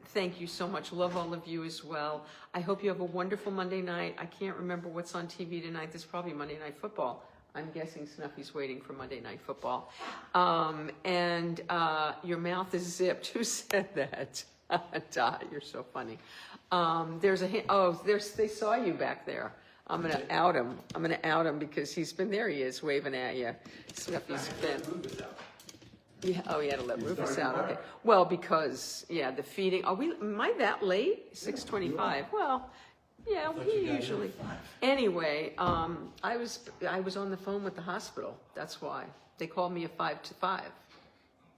Thank you so much. Love all of you as well. I hope you have a wonderful Monday night. I can't remember what's on TV tonight. This is probably Monday Night Football. I'm guessing Snuffy's waiting for Monday Night Football. And your mouth is zipped. Who said that? Dot, you're so funny. They saw you back there. I'm going to out him. I'm going to out him because he's been there. He is waving at you. Snuffy's been. Yeah, oh, he had to let Rufus out. Okay. Well, because, the feeding. Am I that late? 6:25. Well, yeah, we usually. Anyway, I was on the phone with the hospital. That's why. They called me at 5 to 5.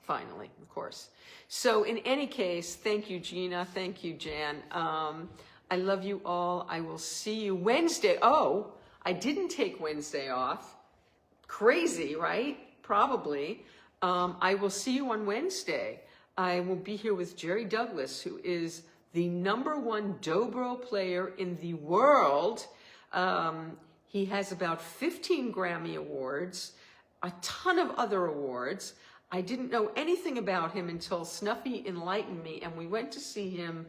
Finally, of course. So in any case, thank you, Gina. Thank you, Jan. I love you all. I will see you Wednesday. Oh, I didn't take Wednesday off. Crazy, right? Probably. I will see you on Wednesday. I will be here with Jerry Douglas, who is the #1 dobro player in the world. He has about 15 Grammy Awards, a ton of other awards. I didn't know anything about him until Snuffy enlightened me, and we went to see him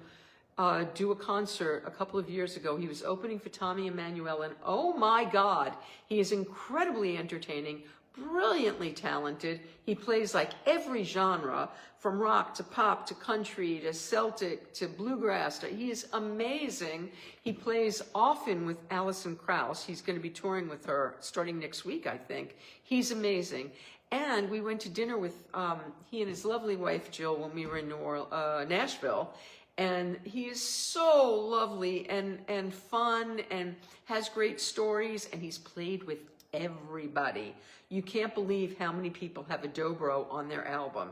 do a concert a couple of years ago. He was opening for Tommy Emmanuel, and oh my God, he is incredibly entertaining, brilliantly talented. He plays like every genre, from rock to pop to country to Celtic to bluegrass. He is amazing. He plays often with Alison Krauss. He's going to be touring with her starting next week, I think. He's amazing. And we went to dinner with he and his lovely wife, Jill, when we were in Nashville. And he is so lovely and fun and has great stories. And he's played with everybody. You can't believe how many people have a dobro on their album.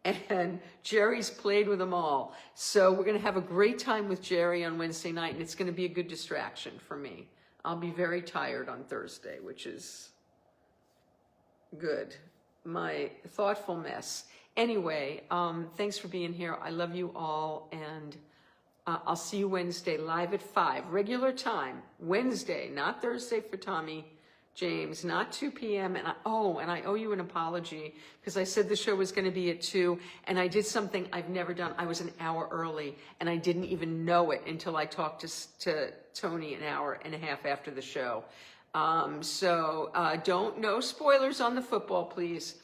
And Jerry's played with them all. So we're going to have a great time with Jerry on Wednesday night, and it's going to be a good distraction for me. I'll be very tired on Thursday, which is good. My thoughtful mess. Anyway, thanks for being here. I love you all, and I'll see you Wednesday live at 5, regular time. Wednesday, not Thursday for Tommy James, not 2 p.m. And I owe you an apology because I said the show was going to be at 2, and I did something I've never done. I was an hour early, and I didn't even know it until I talked to Tony an hour and a half after the show. No spoilers on the football, please.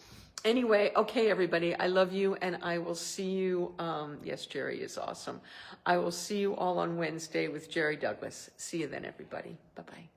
Anyway, okay, everybody, I love you, and I will see you. Yes, Jerry is awesome. I will see you all on Wednesday with Jerry Douglas. See you then, everybody. Bye-bye.